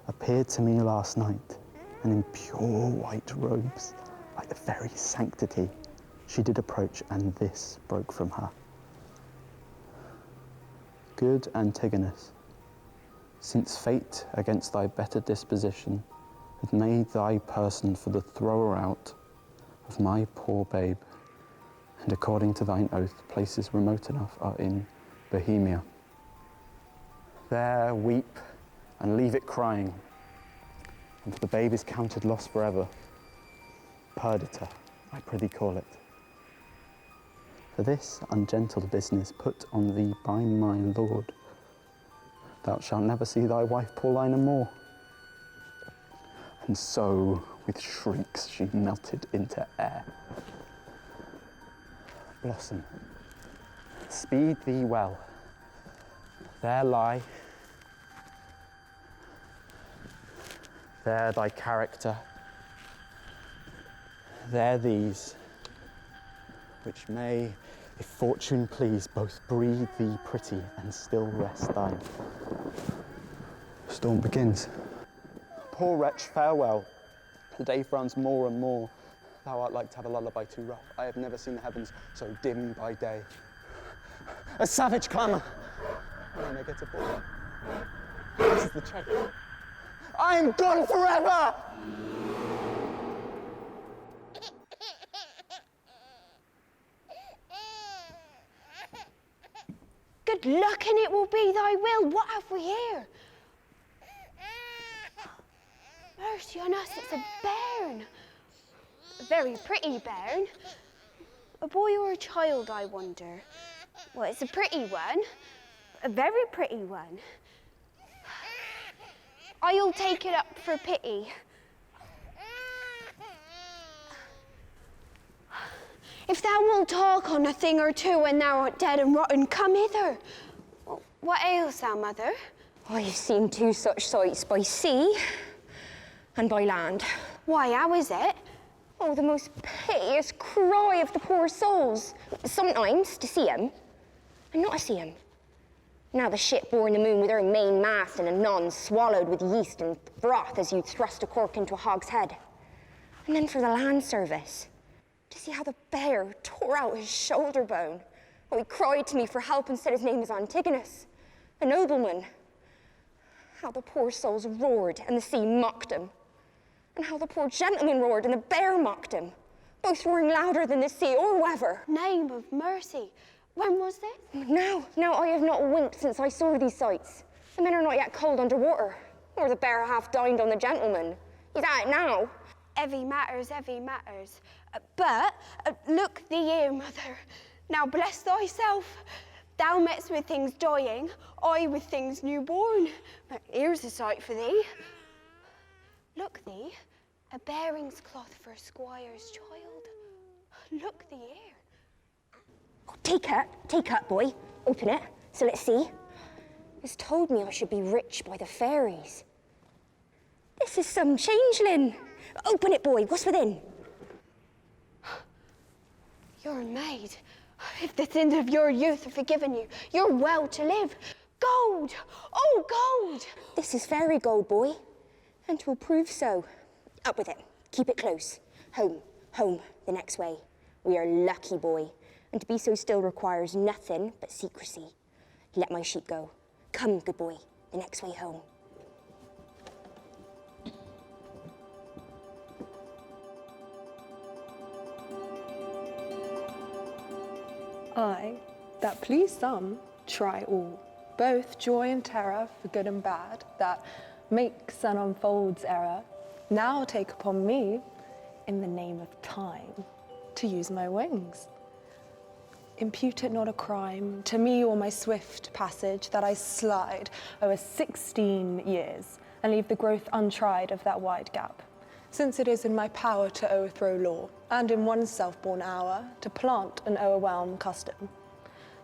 Speaker 9: appeared to me last night, and in pure white robes, like the very sanctity, She did approach, and this broke from her. Good Antigonus, since fate against thy better disposition had made thy person for the thrower out of my poor babe, and according to thine oath, places remote enough are in Bohemia. There weep and leave it crying, and for the babe is counted lost forever. Perdita, I prithee call it. For this ungentle business put on thee by my lord, thou shalt never see thy wife Paulina more. And so, with shrieks, she melted into air. Blossom, speed thee well. There lie, there thy character, there these, which may, if fortune please, both breed thee pretty and still rest thine. Storm begins. Poor wretch, farewell. The day frowns more and more. Thou art like to have a lullaby too rough. I have never seen the heavens so dim by day. A savage clamour. I may get a boy. This is the chase. I am gone forever!
Speaker 4: Good luck, and it will be thy will. What have we here? Mercy on us, it's a bairn. A very pretty bairn. A boy or a child, I wonder. Well, it's a pretty one. A very pretty one. I'll take it up for pity. If thou wilt talk on a thing or two when thou art dead and rotten, come hither. What ails thou, mother?
Speaker 7: I've seen two such sights by sea and by land.
Speaker 4: Why, how is it?
Speaker 7: Oh, the most piteous cry of the poor souls. Sometimes to see 'em, and not to see 'em. Now the ship bore in the moon with her main mast and anon swallowed with yeast and froth as you'd thrust a cork into a hog's head. And then for the land service, to see how the bear tore out his shoulder bone. Oh, he cried to me for help and said his name was Antigonus, a nobleman. How the poor souls roared and the sea mocked him. And how the poor gentleman roared and the bear mocked him, both roaring louder than the sea or weather.
Speaker 4: Name of mercy. When was this?
Speaker 7: Now I have not winked since I saw these sights. The men are not yet cold under water, nor the bear half dined on the gentleman. He's at it now.
Speaker 4: Heavy matters, heavy matters. But look thee here, mother. Now bless thyself. Thou metst with things dying, I with things newborn. But here's a sight for thee. Look thee, a bearings cloth for a squire's child. Look thee here.
Speaker 7: Oh, take it, boy. Open it, so let's see. It's told me I should be rich by the fairies. This is some changeling. Open it, boy. What's within?
Speaker 4: You're a maid. If the sins of your youth are forgiven you, you're well to live. Gold! Oh, gold!
Speaker 7: This is fairy gold, boy, and 'twill prove so. Up with it. Keep it close. Home, the next way. We are lucky, boy, and to be so still requires nothing but secrecy. Let my sheep go. Come, good boy, the next way home.
Speaker 8: I, that please some, try all, both joy and terror for good and bad, that makes and unfolds error, now take upon me, in the name of time, to use my wings. Impute it not a crime to me or my swift passage that I slide over 16 years and leave the growth untried of that wide gap, since it is in my power to overthrow law and in one self-born hour to plant and overwhelm custom.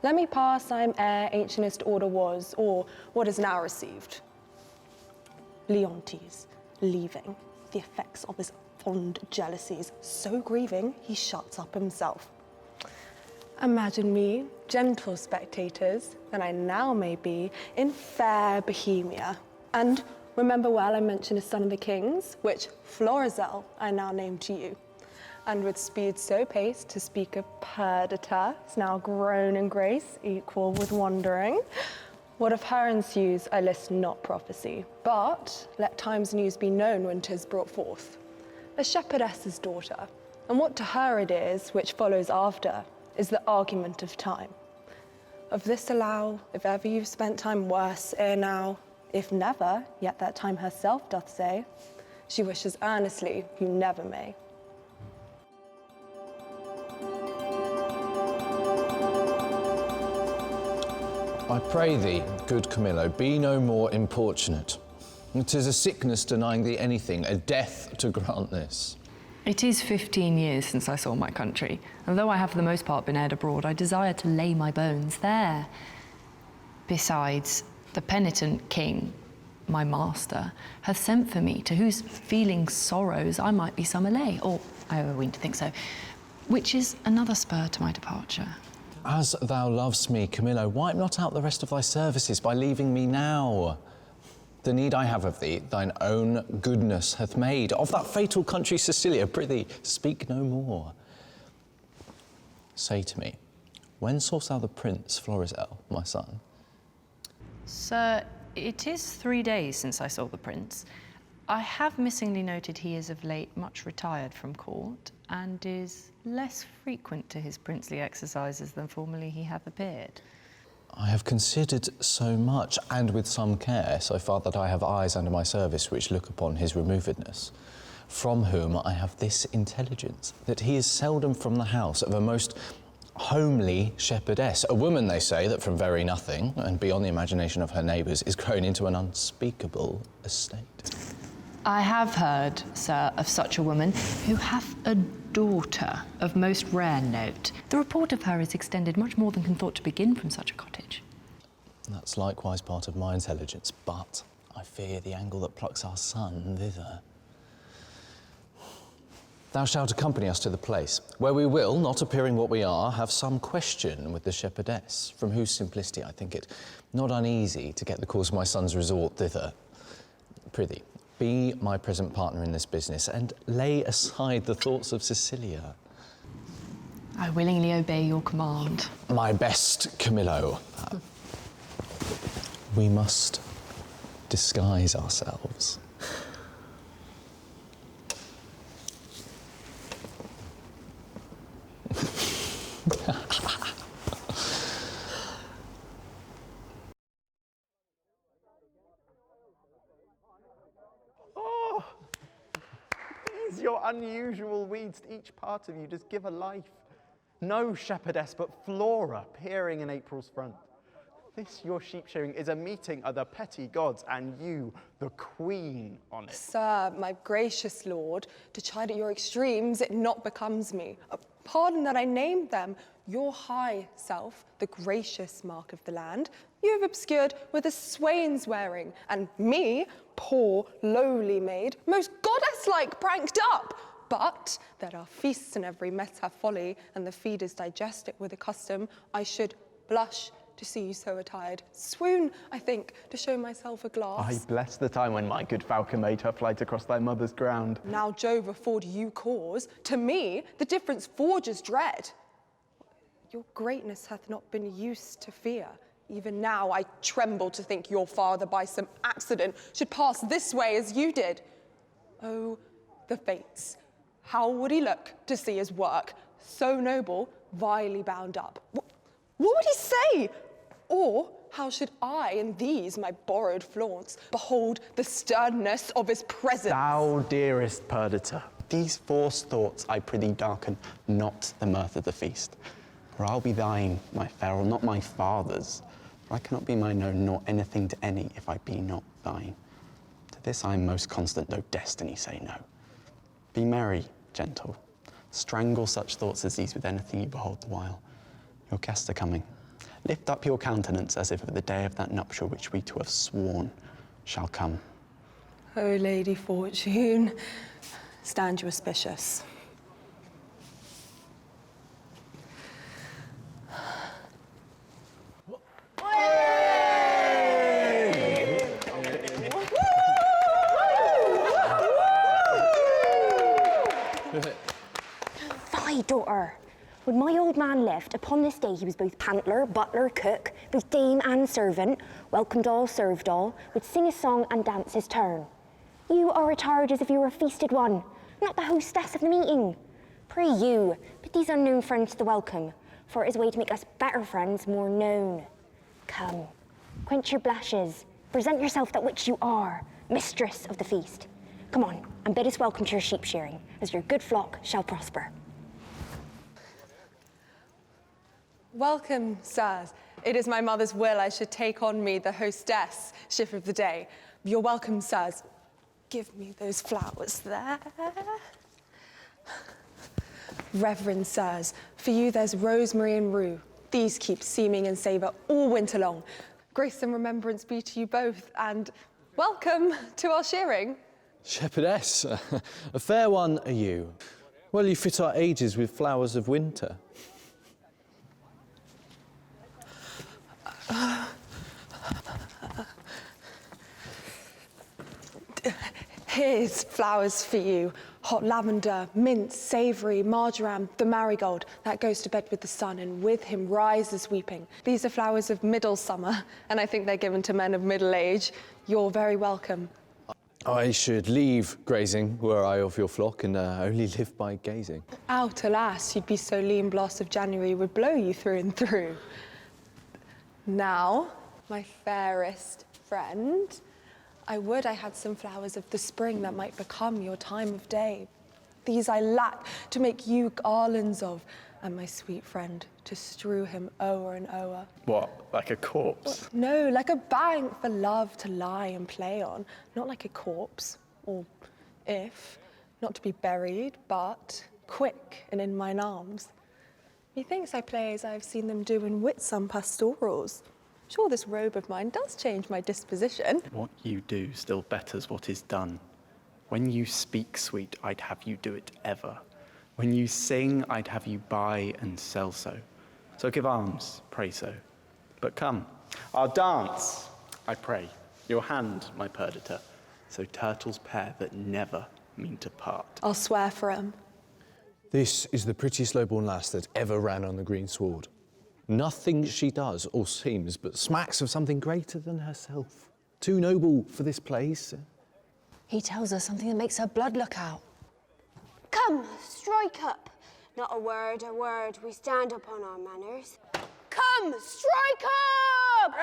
Speaker 8: Let me pass, I am ere ancientest order was, or what is now received. Leontes, leaving, the effects of his fond jealousies, so grieving, he shuts up himself. Imagine me, gentle spectators, than I now may be, in fair Bohemia. And remember well I mentioned a son of the king's, which Florizel I now name to you. and with speed so paced to speak of Perdita, is now grown in grace, equal with wandering. What of her ensues, I list not prophecy, but let time's news be known when 'tis brought forth. A shepherdess's daughter, and what to her it is, which follows after, is the argument of time. Of this allow, if ever you've spent time worse ere now, if never, yet that time herself doth say, she wishes earnestly you never may.
Speaker 1: I pray thee, good Camillo, be no more importunate. 'Tis a sickness denying thee anything, a death to grant this.
Speaker 2: It is 15 years since I saw my country, and though I have for the most part been aired abroad, I desire to lay my bones there. Besides, the penitent king, my master, hath sent for me, to whose feeling sorrows I might be some allay, or I overween to think so, which is another spur to my departure.
Speaker 1: As thou lovest me, Camillo, wipe not out the rest of thy services by leaving me now. The need I have of thee, thine own goodness hath made. Of that fatal country, Sicilia, prithee, speak no more. Say to me, when saw'st thou the Prince Florizel, my son?
Speaker 2: Sir, it is 3 days since I saw the Prince. I have missingly noted he is of late much retired from court, and is less frequent to his princely exercises than formerly he hath appeared.
Speaker 1: I have considered so much, and with some care, so far that I have eyes under my service which look upon his removedness, from whom I have this intelligence, that he is seldom from the house of a most homely shepherdess, a woman, they say, that from very nothing, and beyond the imagination of her neighbours, is grown into an unspeakable estate.
Speaker 2: I have heard, sir, of such a woman who hath a daughter of most rare note. The report of her is extended much more than can thought to begin from such a cottage.
Speaker 1: That's likewise part of my intelligence, but I fear the angle that plucks our son thither. Thou shalt accompany us to the place, where we will, not appearing what we are, have some question with the shepherdess, from whose simplicity I think it not uneasy to get the cause of my son's resort thither. Prithee, be my present partner in this business, and lay aside the thoughts of Sicilia.
Speaker 2: I willingly obey your command.
Speaker 1: My best Camillo, we must disguise ourselves.
Speaker 6: Oh, these your unusual weeds to each part of you just give a life. No shepherdess but Flora peering in April's front. This your sheep shearing is a meeting of the petty gods, and you, the queen, on it.
Speaker 8: Sir, my gracious lord, to chide at your extremes, it not becomes me. Pardon that I named them. Your high self, the gracious mark of the land, you have obscured with a swain's wearing, and me, poor lowly maid, most goddess-like pranked up. But that our feasts and every mess have folly, and the feeders digest it with a custom, I should blush to see you so attired. Swoon, I think, to show myself a glass.
Speaker 6: I bless the time when my good falcon made her flight across thy mother's ground.
Speaker 8: Now Jove afford you cause, to me the difference forges dread. Your greatness hath not been used to fear. Even now I tremble to think your father by some accident should pass this way as you did. Oh, the fates. How would he look to see his work, so noble, vilely bound up? What would he say? Or how should I, in these my borrowed flaunts, behold the sternness of his presence?
Speaker 6: Thou dearest Perdita, these forced thoughts I prithee darken not the mirth of the feast. For I'll be thine, my Farrell, not my father's. For I cannot be mine own, nor anything to any, if I be not thine. To this I am most constant, though destiny say no. Be merry, gentle. Strangle such thoughts as these with anything you behold the while. Your guests are coming. Lift up your countenance as if of the day of that nuptial which we two have sworn shall come.
Speaker 8: Oh, Lady Fortune, stand you auspicious.
Speaker 7: old man lived, upon this day he was both pantler, butler, cook, both dame and servant, welcomed all, served all, would sing a song and dance his turn. You are attired as if you were a feasted one, not the hostess of the meeting. Pray you, bid these unknown friends the welcome, for it is a way to make us better friends more known. Come, quench your blushes, present yourself that which you are, mistress of the feast. Come on, and bid us welcome to your sheep shearing, as your good flock shall prosper.
Speaker 8: Welcome, sirs. It is my mother's will I should take on me the hostess ship of the day. You're welcome, sirs. Give me those flowers there. Reverend sirs, for you there's rosemary and rue. These keep seeming and savour all winter long. Grace and remembrance be to you both, and welcome to our shearing.
Speaker 1: Shepherdess, a fair one are you. Well, you fit our ages with flowers of winter.
Speaker 8: Here's flowers for you. Hot lavender, mint, savoury, marjoram, the marigold. That goes to bed with the sun, and with him rises weeping. These are flowers of middle summer, and I think they're given to men of middle age. You're very welcome.
Speaker 1: I should leave grazing were I of your flock and only live by gazing.
Speaker 8: Out, alas, you'd be so lean blast of January would blow you through and through. Now, my fairest friend, I would I had some flowers of the spring that might become your time of day. These I lack to make you garlands of, and my sweet friend to strew him o'er and o'er.
Speaker 6: What, like a corpse?
Speaker 8: No, like a bank for love to lie and play on, not like a corpse, or if, not to be buried, but quick and in mine arms. Methinks I play as I've seen them do in Whitsun pastorals. Sure, this robe of mine does change my disposition.
Speaker 6: What you do still betters what is done. When you speak sweet, I'd have you do it ever. When you sing, I'd have you buy and sell so. So give alms, pray so. But come, our dance, I pray. Your hand, my perdita, so turtles pair that never mean to part.
Speaker 8: I'll swear for 'em.
Speaker 1: This is the prettiest lowborn lass that ever ran on the green sward. Nothing she does or seems but smacks of something greater than herself. Too noble for this place.
Speaker 10: He tells us something that makes her blood look out.
Speaker 4: Come, strike up. Not a word, we stand upon our manners. Come, strike up!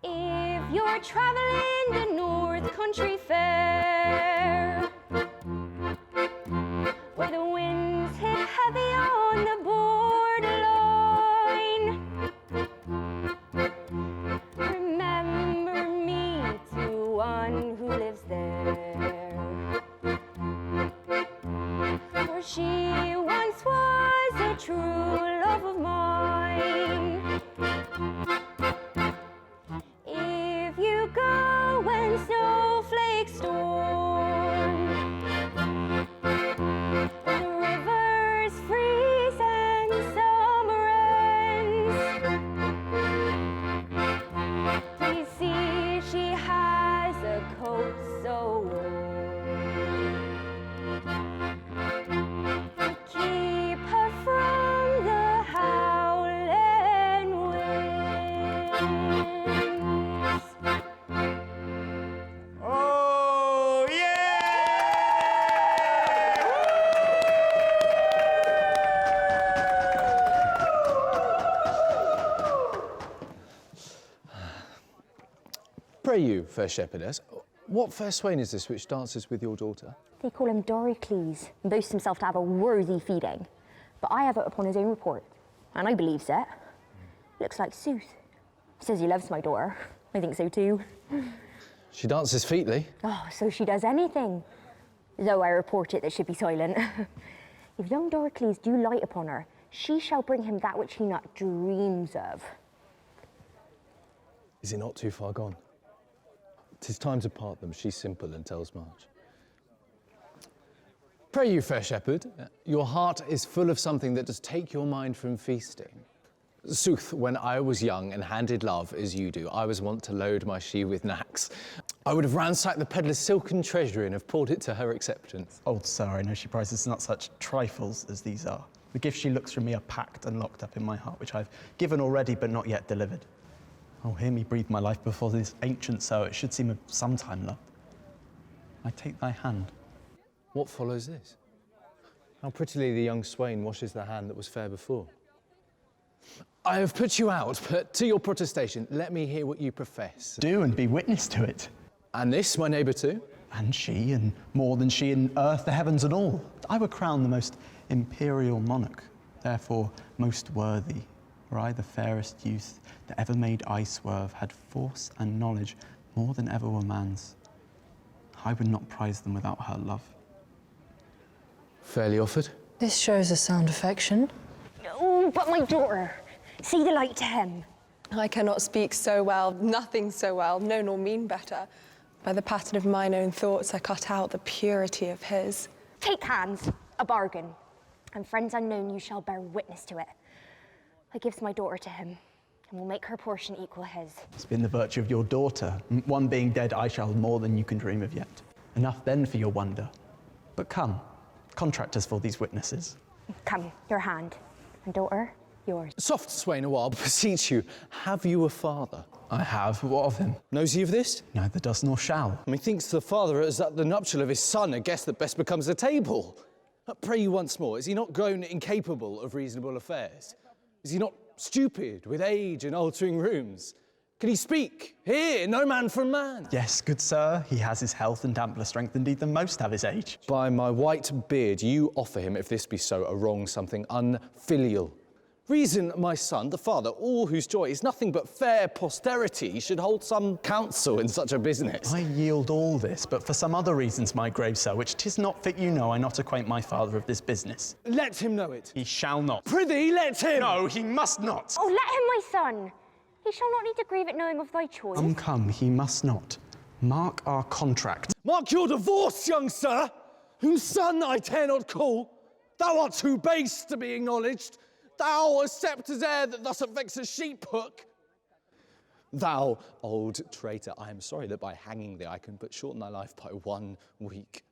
Speaker 7: If you're traveling the North Country Fair, where the winds hit heavy on the borderline, remember me to one who lives there. For she once was a true love of mine. If you go when snowflakes storm, when the rivers freeze and summer ends, please see she has a coat so warm to keep her from the howling winds.
Speaker 6: Oh, yeah!
Speaker 1: Pray you, fair shepherdess, what fair swain is this which dances with your daughter?
Speaker 7: They call him Doricles and boast himself to have a worthy feeding. But I have it upon his own report, and I believes it. Looks like sooth. Says he loves my daughter. I think so too.
Speaker 1: She dances featly.
Speaker 7: Oh, so she does anything. Though I report it that should be silent. If young Doricles do light upon her, she shall bring him that which he not dreams of.
Speaker 1: Is it not too far gone? 'Tis time to part them. She's simple and tells much. Pray you, fair shepherd, your heart is full of something that does take your mind from feasting. Sooth, when I was young and handed love as you do, I was wont to load my sheave with knacks. I would have ransacked the peddler's silken treasury and have poured it to her acceptance.
Speaker 9: Old sir, I know she prizes not such trifles as these are. The gifts she looks from me are packed and locked up in my heart, which I've given already but not yet delivered. Oh, hear me breathe my life before this ancient soul. It should seem of some time loved. I take thy hand.
Speaker 1: What follows this? How prettily the young swain washes the hand that was fair before. I have put you out, but to your protestation, let me hear what you profess.
Speaker 9: Do, and be witness to it.
Speaker 1: And this, my neighbour too?
Speaker 9: And she, and more than she in earth, the heavens and all. I were crowned the most imperial monarch, therefore most worthy. Were I the fairest youth that ever made eye swerve, had force and knowledge more than ever were man's. I would not prize them without her love.
Speaker 1: Fairly offered.
Speaker 10: This shows a sound affection.
Speaker 7: Oh, but my daughter, see the light to him.
Speaker 8: I cannot speak so well, nothing so well, no nor mean better. By the pattern of mine own thoughts, I cut out the purity of his.
Speaker 7: Take hands, a bargain, and friends unknown you shall bear witness to it. I gives my daughter to him, and will make her portion equal his.
Speaker 9: It's been the virtue of your daughter. One being dead, I shall more than you can dream of yet. Enough then for your wonder. But come, contract us for these witnesses.
Speaker 7: Come, your hand, and daughter, yours.
Speaker 1: Soft, swain, a while, beseech you, have you a father?
Speaker 9: I have. What of him?
Speaker 1: Knows he of this?
Speaker 9: Neither does nor shall.
Speaker 1: Methinks the father is at the nuptial of his son, a guest that best becomes a table. Pray you once more, is he not grown incapable of reasonable affairs? Is he not stupid with age and altering rooms? Can he speak, hear, no man from man?
Speaker 9: Yes, good sir, he has his health and ampler strength indeed than most have his age.
Speaker 1: By my white beard, you offer him, if this be so, a wrong something unfilial. Reason, my son, the father, all whose joy is nothing but fair posterity, should hold some counsel in such a business.
Speaker 9: I yield all this, but for some other reasons, my grave sir, which 'tis not fit you know, I not acquaint my father of this business.
Speaker 1: Let him know it.
Speaker 9: He shall not.
Speaker 1: Prithee, let him!
Speaker 9: No, he must not.
Speaker 7: Oh, let him, my son. He shall not need to grieve at knowing of thy choice.
Speaker 9: Come, he must not. Mark our contract.
Speaker 1: Mark your divorce, young sir, whom son I dare not call. Thou art too base to be acknowledged. Thou, a sceptre's heir that thus affects a sheep hook. Thou, old traitor, I am sorry that by hanging thee I can but shorten thy life by 1 week.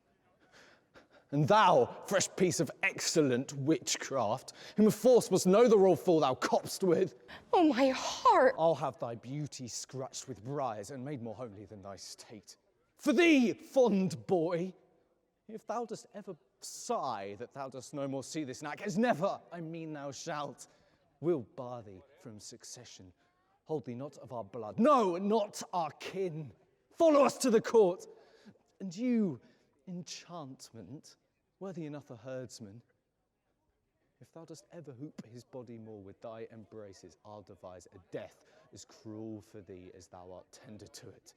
Speaker 1: And thou, fresh piece of excellent witchcraft, whom of force must know the royal fool thou copst with.
Speaker 7: Oh, my heart.
Speaker 1: I'll have thy beauty scratched with briars and made more homely than thy state. For thee, fond boy, if thou dost ever sigh that thou dost no more see this knack, as never, I mean thou shalt, we'll bar thee from succession. Hold thee not of our blood, no, not our kin. Follow us to the court. And you, enchantment, worthy enough a herdsman, if thou dost ever hoop his body more with thy embraces, I'll devise a death as cruel for thee as thou art tender to it.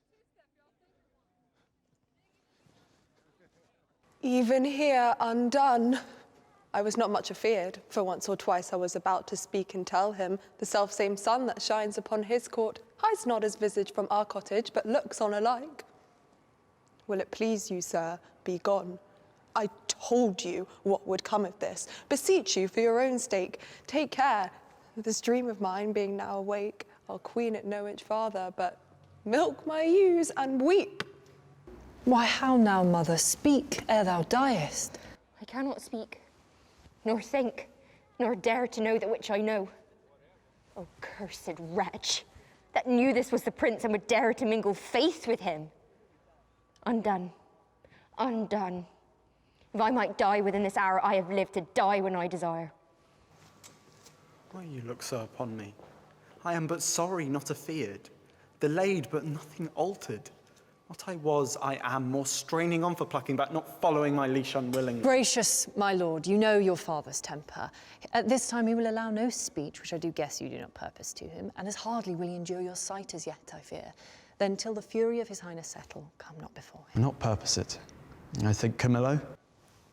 Speaker 8: Even here, undone. I was not much afeard, for once or twice I was about to speak and tell him the selfsame sun that shines upon his court hides not his visage from our cottage, but looks on alike. Will it please you, sir, be gone? I told you what would come of this. Beseech you, for your own sake, take care. This dream of mine being now awake, I'll queen it no inch farther, but milk my ewes and weep.
Speaker 10: Why, how now, mother? Speak ere thou diest.
Speaker 7: I cannot speak, nor think, nor dare to know that which I know. Oh, cursed wretch, that knew this was the prince and would dare to mingle faith with him. Undone, undone. If I might die within this hour, I have lived to die when I desire.
Speaker 9: Why you look so upon me? I am but sorry, not afeard. Delayed, but nothing altered. What I was, I am, more straining on for plucking back, not following my leash unwillingly.
Speaker 10: Gracious, my lord, you know your father's temper. At this time he will allow no speech, which I do guess you do not purpose to him, and as hardly will he endure your sight as yet, I fear. Then till the fury of his highness settle, come not before him.
Speaker 9: Not purpose it. I think Camillo.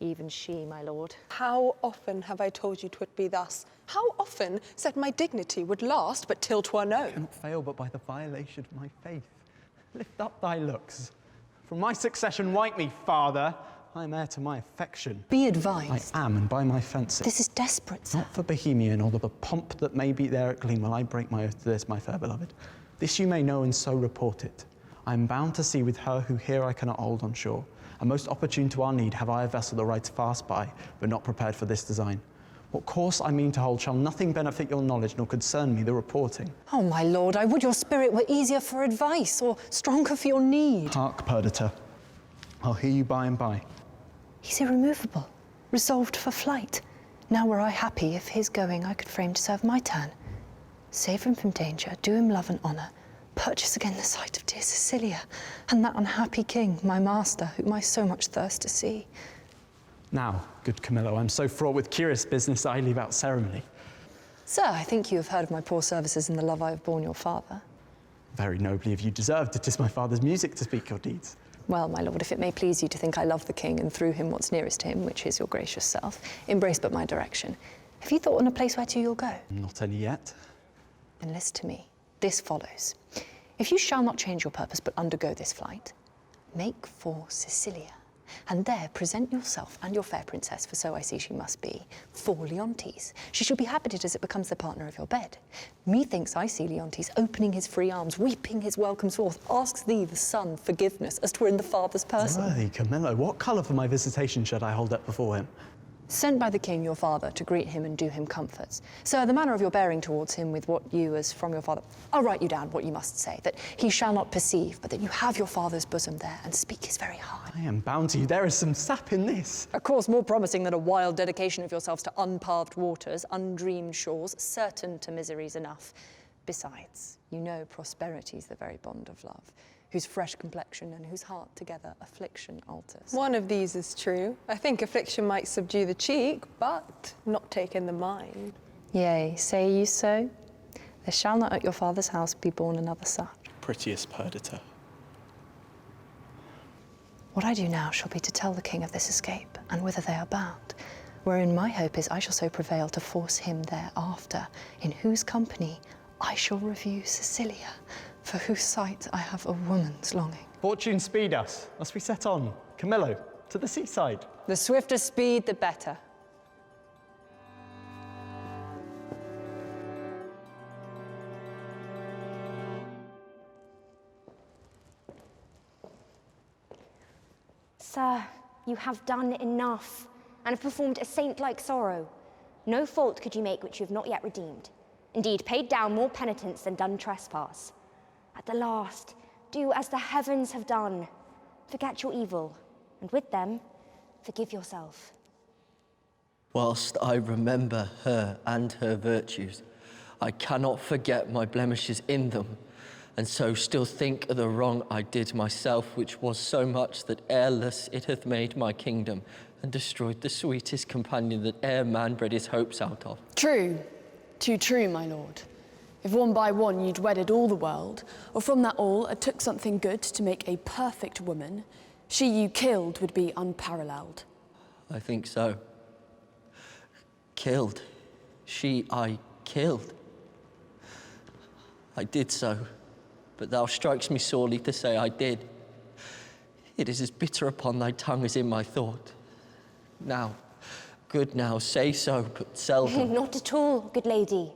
Speaker 10: Even she, my lord.
Speaker 8: How often have I told you 'twould be thus? How often said my dignity would last but till 'twere known?
Speaker 9: Cannot fail but by the violation of my faith. Lift up thy looks. From my succession wipe me, father.
Speaker 6: I am heir to my affection.
Speaker 10: Be
Speaker 6: I
Speaker 10: advised.
Speaker 6: am, and by my fencing.
Speaker 10: This is desperate, sir.
Speaker 6: Not for Bohemia, nor the pomp that may be there at gleam will I break my oath to this, my fair beloved. This you may know, and so report it. I am bound to sea with her who here I cannot hold on shore. And most opportune to our need have I a vessel that rides fast by, but not prepared for this design. What course I mean to hold shall nothing benefit your knowledge, nor concern me the reporting.
Speaker 10: Oh, my lord, I would your spirit were easier for advice, or stronger for your need.
Speaker 6: Hark, Perdita. I'll hear you by and by.
Speaker 10: He's irremovable, resolved for flight. Now were I happy if his going I could frame to serve my turn. Save him from danger, do him love and honour, purchase again the sight of dear Cecilia, and that unhappy king, my master, whom I so much thirst to see.
Speaker 6: Now, good Camillo, I'm so fraught with curious business that I leave out ceremony.
Speaker 10: Sir, I think you have heard of my poor services in the love I have borne your father.
Speaker 6: Very nobly have you deserved. It is my father's music to speak your deeds.
Speaker 10: Well, my lord, if it may please you to think I love the king and through him what's nearest to him, which is your gracious self, embrace but my direction. Have you thought on a place whereto you'll go?
Speaker 6: Not any yet.
Speaker 10: Then listen to me. This follows. If you shall not change your purpose but undergo this flight, make for Sicilia, and there present yourself and your fair princess, for so I see she must be, for Leontes. She shall be habited as it becomes the partner of your bed. Methinks I see Leontes opening his free arms, weeping his welcomes forth, asks thee, the son, forgiveness, as 'twere in the father's person.
Speaker 6: Worthy Camillo, what colour for my visitation should I hold up before him?
Speaker 10: Sent by the king, your father, to greet him and do him comforts. Sir, the manner of your bearing towards him with what you, as from your father... I'll write you down what you must say, that he shall not perceive, but that you have your father's bosom there, and speak his very heart.
Speaker 6: I am bound to you. There is some sap in this.
Speaker 10: A course more promising than a wild dedication of yourselves to unpaved waters, undreamed shores, certain to miseries enough. Besides, you know prosperity's the very bond of love, whose fresh complexion and whose heart together affliction alters.
Speaker 8: One of these is true. I think affliction might subdue the cheek, but not take in the mind.
Speaker 10: Yea, say you so? There shall not at your father's house be born another such.
Speaker 6: Prettiest Perdita.
Speaker 10: What I do now shall be to tell the king of this escape, and whither they are bound, wherein my hope is I shall so prevail to force him thereafter, in whose company I shall review Cecilia, for whose sight I have a woman's longing.
Speaker 6: Fortune speed us. Must we set on? Camillo, to the seaside.
Speaker 10: The swifter speed, the better.
Speaker 7: Sir, you have done enough, and have performed a saint-like sorrow. No fault could you make which you have not yet redeemed. Indeed, paid down more penitence than done trespass. At the last, do as the heavens have done. Forget your evil, and with them, forgive yourself.
Speaker 3: Whilst I remember her and her virtues, I cannot forget my blemishes in them, and so still think of the wrong I did myself, which was so much that airless it hath made my kingdom, and destroyed the sweetest companion that e'er man bred his hopes out of.
Speaker 5: True, too true, my lord. If one by one you'd wedded all the world, or from that all took something good to make a perfect woman, she you killed would be unparalleled.
Speaker 3: I think so. Killed. She I killed. I did so, but thou strikes me sorely to say I did. It is as bitter upon thy tongue as in my thought. Now, good now, say so, but seldom.
Speaker 7: Not at all, good lady.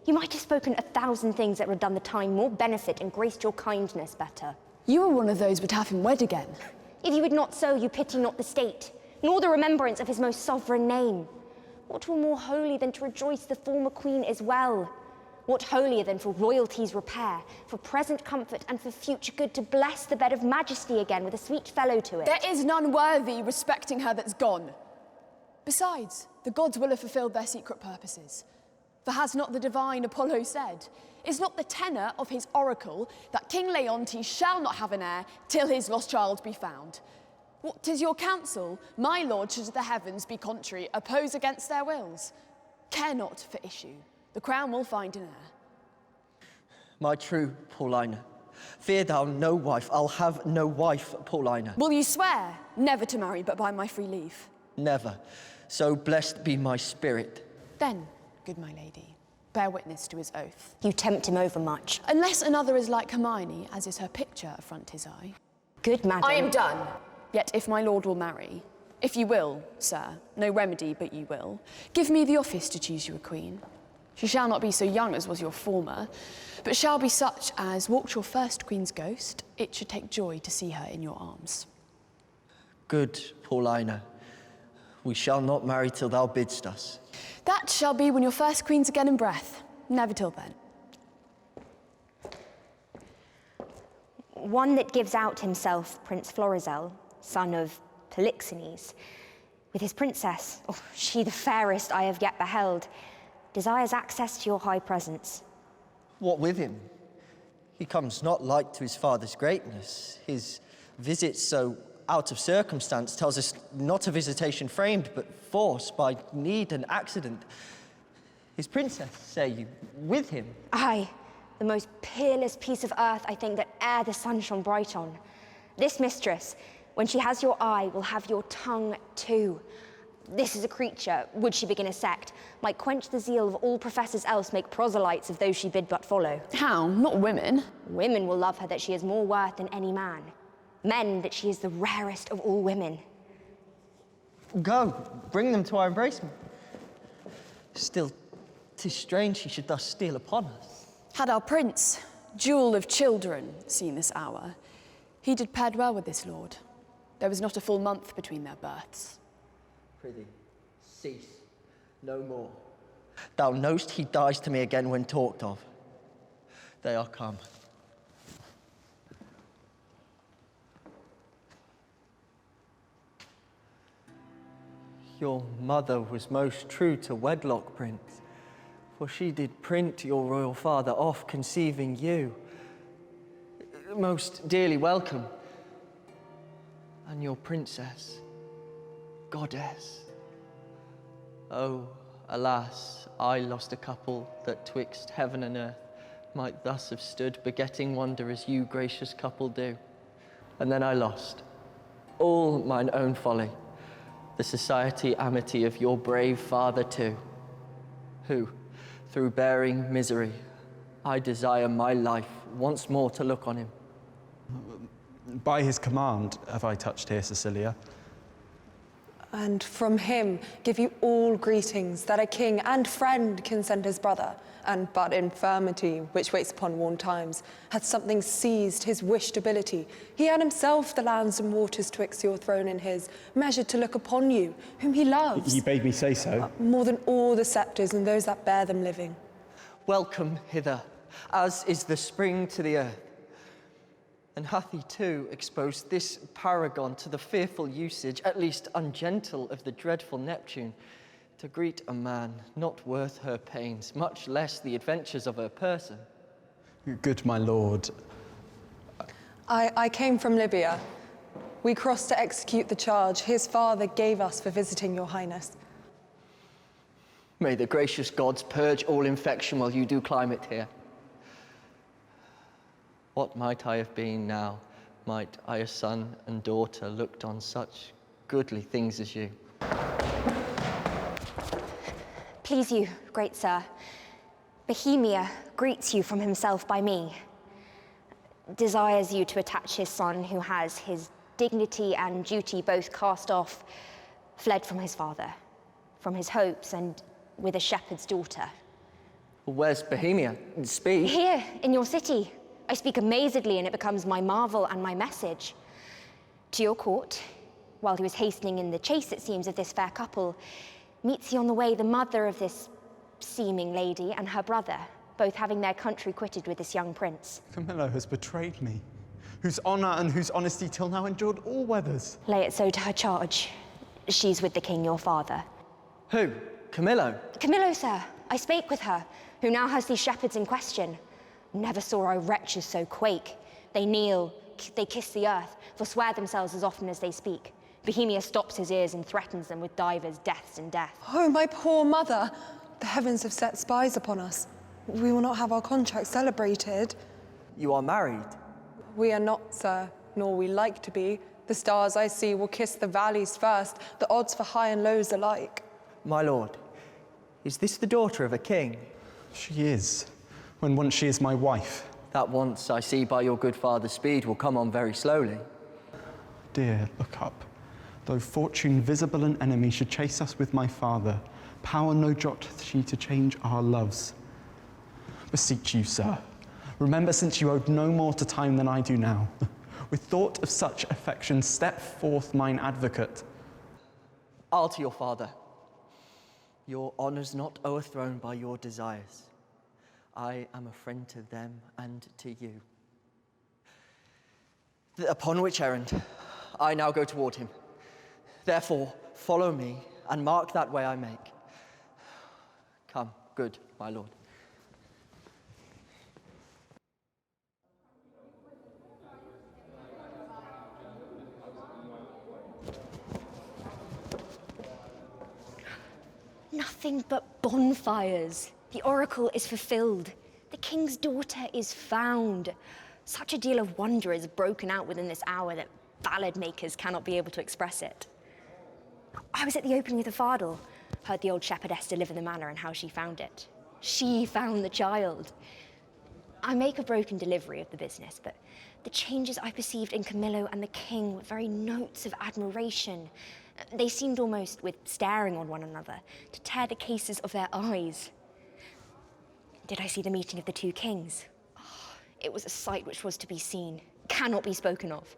Speaker 7: You might have spoken 1,000 things that would have done the time more benefit and graced your kindness better.
Speaker 5: You were one of those would have him wed again.
Speaker 7: If you would not so, you pity not the state, nor the remembrance of his most sovereign name. What were more holy than to rejoice the former queen as well? What holier than for royalty's repair, for present comfort and for future good, to bless the bed of majesty again with a sweet fellow to it?
Speaker 5: There is none worthy respecting her that's gone. Besides, the gods will have fulfilled their secret purposes. For has not the divine Apollo said, is not the tenor of his oracle that King Leontes shall not have an heir till his lost child be found? What 'tis your counsel, my lord, should the heavens be contrary, oppose against their wills? Care not for issue, the crown will find an heir.
Speaker 3: My true Paulina, fear thou no wife. I'll have no wife, Paulina.
Speaker 5: Will you swear never to marry but by my free leave?
Speaker 3: Never. So blessed be my spirit.
Speaker 5: Then, good my lady, bear witness to his oath.
Speaker 7: You tempt him overmuch.
Speaker 5: Unless another is like Hermione, as is her picture affront his eye.
Speaker 7: Good madam.
Speaker 5: I am done. Yet if my lord will marry, If you will, sir, no remedy but you will, give me the office to choose you a queen. She shall not be so young as was your former, but shall be such as walked your first queen's ghost, it should take joy to see her in your arms.
Speaker 3: Good, Paulina. We shall not marry till thou bidst us.
Speaker 5: That shall be when your first queen's again in breath, never till then.
Speaker 7: One that gives out himself Prince Florizel, son of Polixenes, with his princess, she the fairest I have yet beheld, desires access to your high presence.
Speaker 3: What with him? He comes not like to his father's greatness. His visit so out of circumstance tells us not a visitation framed, but forced by need and accident. His princess, say you, with him?
Speaker 7: Aye, the most peerless piece of earth, I think, that e'er the sun shone bright on. This mistress, when she has your eye, will have your tongue too. This is a creature, would she begin a sect, might quench the zeal of all professors else, make proselytes of those she bid but follow.
Speaker 5: How? Not women.
Speaker 7: Women will love her that she is more worth than any man. Men that she is the rarest of all women.
Speaker 3: Go, bring them to our embracement. Still, 'tis strange he should thus steal upon us.
Speaker 5: Had our prince, jewel of children, seen this hour, he did paired well with this lord. There was not a full month between their births.
Speaker 3: Prithee, cease, no more. Thou know'st he dies to me again when talked of. They are come. Your mother was most true to wedlock, Prince, for she did print your royal father off conceiving you. Most dearly welcome. And your princess, goddess. Oh, alas, I lost a couple that twixt heaven and earth might thus have stood, begetting wonder as you, gracious couple, do. And then I lost, all mine own folly, the society amity of your brave father too, who, through bearing misery, I desire my life once more to look on him.
Speaker 9: By his command have I touched here, Cecilia.
Speaker 8: And from him give you all greetings that a king and friend can send his brother, and but infirmity, which waits upon worn times, hath something seized his wished ability. He had himself the lands and waters twixt your throne and his, measured to look upon you, whom he loves.
Speaker 9: He bade me say so.
Speaker 8: More than all the sceptres and those that bear them living.
Speaker 3: Welcome hither, as is the spring to the earth. And hath he too exposed this paragon to the fearful usage, at least ungentle, of the dreadful Neptune, to greet a man not worth her pains, much less the adventures of her person?
Speaker 9: Good my lord.
Speaker 8: I came from Libya. We crossed to execute the charge his father gave us for visiting your highness.
Speaker 3: May the gracious gods purge all infection while you do climate here. What might I have been now, might I a son and daughter looked on such goodly things as you?
Speaker 7: Please you, great sir, Bohemia greets you from himself by me, desires you to attach his son who has his dignity and duty both cast off, fled from his father, from his hopes, and with a shepherd's daughter.
Speaker 3: Where's Bohemia? Speak.
Speaker 7: Here, in your city. I speak amazedly, and it becomes my marvel and my message. To your court, while he was hastening in the chase, it seems, of this fair couple, meets he on the way the mother of this seeming lady and her brother, both having their country quitted with this young prince.
Speaker 9: Camillo has betrayed me, whose honour and whose honesty till now endured all weathers.
Speaker 7: Lay it so to her charge. She's with the king, your father.
Speaker 3: Who? Camillo?
Speaker 7: Camillo, sir. I spake with her, who now has these shepherds in question. Never saw I wretches so quake. They kneel, they kiss the earth, forswear themselves as often as they speak. Bohemia stops his ears and threatens them with divers deaths and death.
Speaker 8: Oh, my poor mother! The heavens have set spies upon us. We will not have our contract celebrated.
Speaker 3: You are married?
Speaker 8: We are not, sir, nor we like to be. The stars I see will kiss the valleys first, the odds for high and lows alike.
Speaker 3: My lord, is this the daughter of a king?
Speaker 9: She is, when once she is my wife.
Speaker 3: That once, I see by your good father's speed, will come on very slowly.
Speaker 9: Dear, look up. Though fortune, visible and enemy, should chase us with my father, power no jot hath she to change our loves. Beseech you, sir, remember since you owed no more to time than I do now. With thought of such affection, step forth mine advocate.
Speaker 3: I'll to your father. Your honour's not o'erthrown by your desires. I am a friend to them and to you. Upon which errand I now go toward him. Therefore, follow me and mark that way I make. Come, good my lord.
Speaker 7: Nothing but bonfires. The oracle is fulfilled. The king's daughter is found. Such a deal of wonder is broken out within this hour that ballad makers cannot be able to express it. I was at the opening of the fardel, heard the old shepherdess deliver the manor and how she found it. She found the child. I make a broken delivery of the business, but the changes I perceived in Camillo and the king were very notes of admiration. They seemed almost, with staring on one another, to tear the cases of their eyes. Did I see the meeting of the two kings? Oh, it was a sight which was to be seen, cannot be spoken of.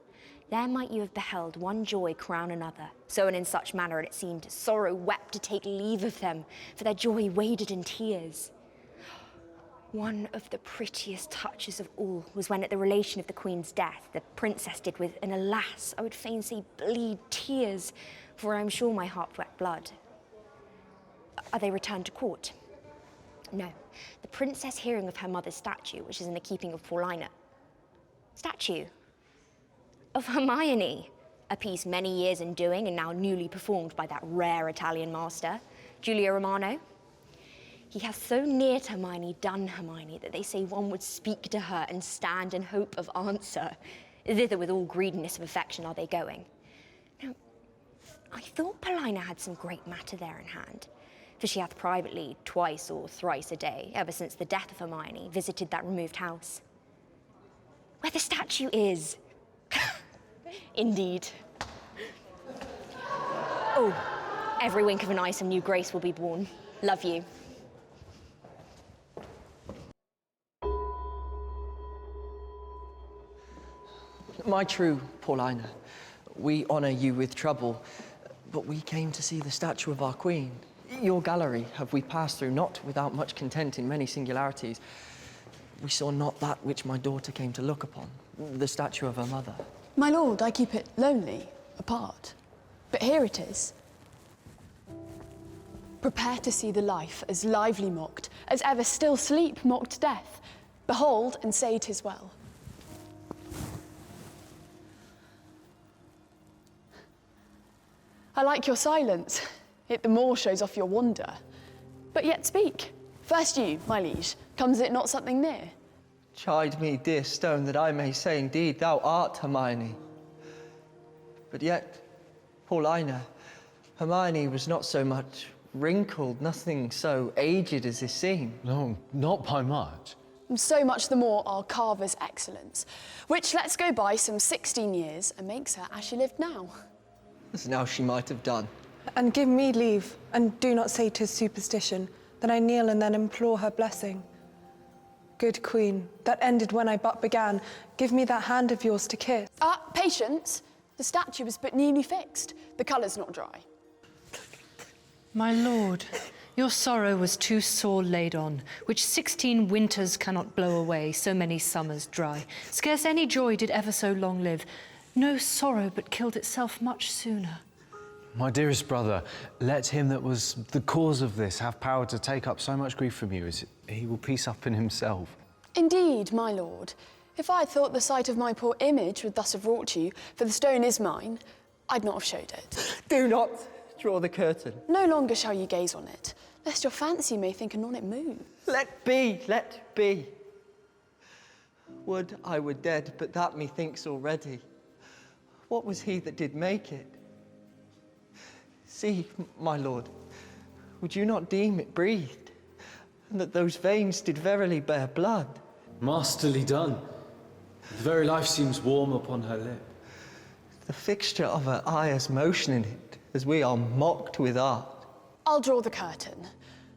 Speaker 7: There might you have beheld one joy crown another, so and in such manner it seemed sorrow wept to take leave of them, for their joy waded in tears. One of the prettiest touches of all was when at the relation of the queen's death, the princess did with an alas, I would fain say bleed tears, for I am sure my heart wept blood. Are they returned to court? No. The princess hearing of her mother's statue, which is in the keeping of Paulina. Statue? Of Hermione, a piece many years in doing and now newly performed by that rare Italian master, Giulio Romano. He hath so near to Hermione done Hermione that they say one would speak to her and stand in hope of answer. Thither with all greediness of affection are they going. Now, I thought Paulina had some great matter there in hand, for she hath privately twice or thrice a day, ever since the death of Hermione, visited that removed house. Where the statue is. Indeed. Oh, every wink of an eye some new grace will be born. Love you.
Speaker 3: My true Paulina, we honour you with trouble, but we came to see the statue of our queen. Your gallery have we passed through, not without much content in many singularities. We saw not that which my daughter came to look upon, the statue of her mother.
Speaker 5: My lord, I keep it lonely, apart. But here it is. Prepare to see the life as lively mocked, as ever still sleep mocked death. Behold and say 'tis well. I like your silence. It the more shows off your wonder. But yet speak. First you, my liege, comes it not something near?
Speaker 3: Chide me, dear stone, that I may say indeed thou art Hermione. But yet, Paulina, Hermione was not so much wrinkled, nothing so aged as this seems.
Speaker 1: No, not by much.
Speaker 5: And so much the more our carver's excellence, which lets go by some 16 years and makes her as she lived now.
Speaker 3: As now she might have done.
Speaker 8: And give me leave, and do not say 'tis superstition. Then I kneel and then implore her blessing. Good queen, that ended when I but began. Give me that hand of yours to kiss.
Speaker 5: Patience. The statue is but newly fixed. The colour's not dry.
Speaker 10: My lord, your sorrow was too sore laid on, which 16 winters cannot blow away, so many summers dry. Scarce any joy did ever so long live. No sorrow but killed itself much sooner.
Speaker 1: My dearest brother, let him that was the cause of this have power to take up so much grief from you, as he will peace up in himself.
Speaker 5: Indeed, my lord. If I thought the sight of my poor image would thus have wrought you, for the stone is mine, I'd not have showed it.
Speaker 3: Do not draw the curtain.
Speaker 5: No longer shall you gaze on it, lest your fancy may think anon it move.
Speaker 3: Let be, let be. Would I were dead, but that methinks already. What was he that did make it? See, my lord, would you not deem it breathed, and that those veins did verily bear blood?
Speaker 1: Masterly done. The very life seems warm upon her lip.
Speaker 3: The fixture of her eye has motion in it, as we are mocked with art.
Speaker 5: I'll draw the curtain.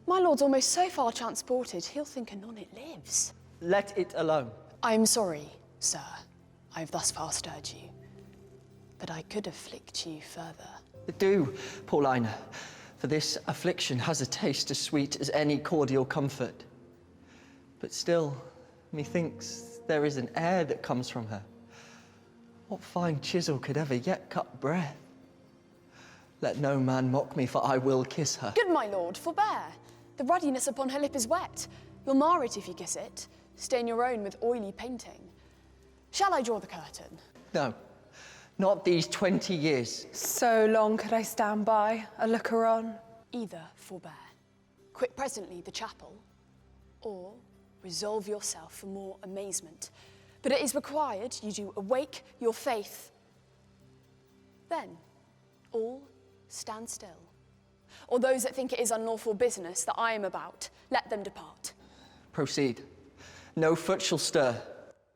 Speaker 5: My lord's almost so far transported, he'll think anon it lives.
Speaker 3: Let it alone.
Speaker 5: I am sorry, sir. I have thus far stirred you. But I could afflict you further.
Speaker 3: Do, Paulina, for this affliction has a taste as sweet as any cordial comfort. But still, methinks there is an air that comes from her. What fine chisel could ever yet cut breath? Let no man mock me, for I will kiss her.
Speaker 5: Good my lord, forbear. The ruddiness upon her lip is wet. You'll mar it if you kiss it. Stain your own with oily painting. Shall I draw the curtain?
Speaker 3: No, not these 20 years.
Speaker 8: So long could I stand by, a looker on.
Speaker 5: Either forbear, quit presently the chapel, or resolve yourself for more amazement. But it is required you do awake your faith. Then, all stand still. Or those that think it is unlawful business that I am about, let them depart.
Speaker 3: Proceed. No foot shall stir.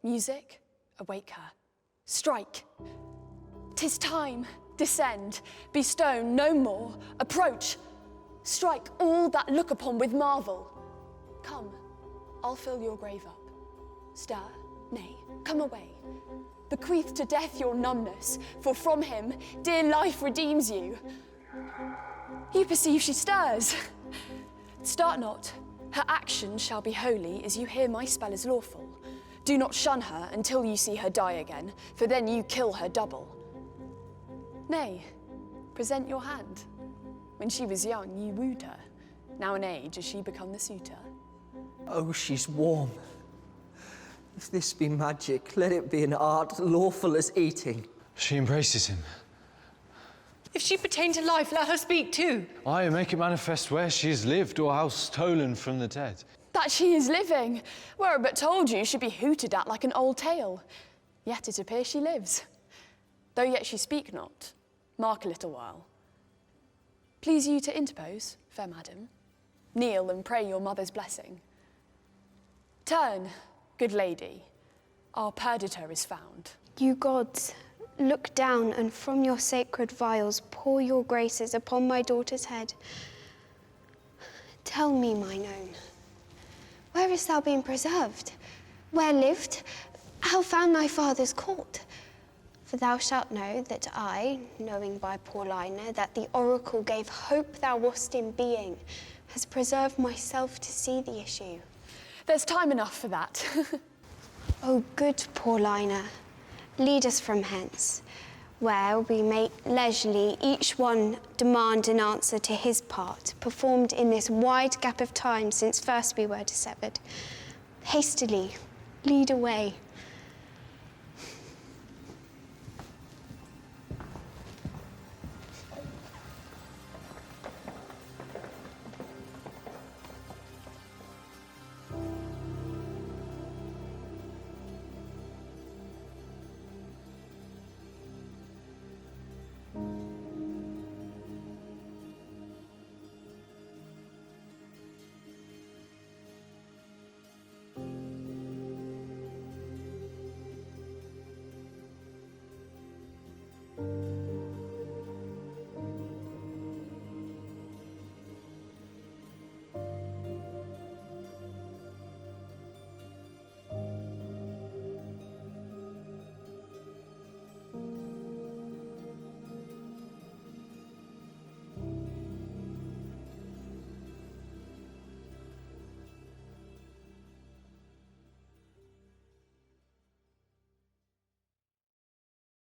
Speaker 5: Music, awake her. Strike. 'Tis time. Descend. Be stone no more. Approach. Strike all that look upon with marvel. Come, I'll fill your grave up. Stir, nay, come away. Bequeath to death your numbness, for from him dear life redeems you. You perceive she stirs. Start not. Her action shall be holy as you hear my spell is lawful. Do not shun her until you see her die again, for then you kill her double. Nay, present your hand. When she was young, you wooed her. Now in age, has she become the suitor?
Speaker 3: Oh, she's warm. If this be magic, let it be an art lawful as eating.
Speaker 1: She embraces him.
Speaker 10: If she pertain to life, let her speak too.
Speaker 1: I make it manifest where she has lived or how stolen from the dead.
Speaker 5: That she is living. Were it but told you, she'd be hooted at like an old tale. Yet it appears she lives. Though yet she speak not. Mark a little while. Please you to interpose, fair madam. Kneel and pray your mother's blessing. Turn, good lady. Our purditor is found.
Speaker 4: You gods, look down and from your sacred vials pour your graces upon my daughter's head. Tell me, mine own, where hast thou been preserved? Where lived? How found thy father's court? For thou shalt know that I, knowing by Paulina that the oracle gave hope thou wast in being, has preserved myself to see the issue.
Speaker 5: There's time enough for that.
Speaker 4: O good Paulina, lead us from hence, where we may leisurely each one demand an answer to his part, performed in this wide gap of time since first we were dissevered. Hastily, lead away.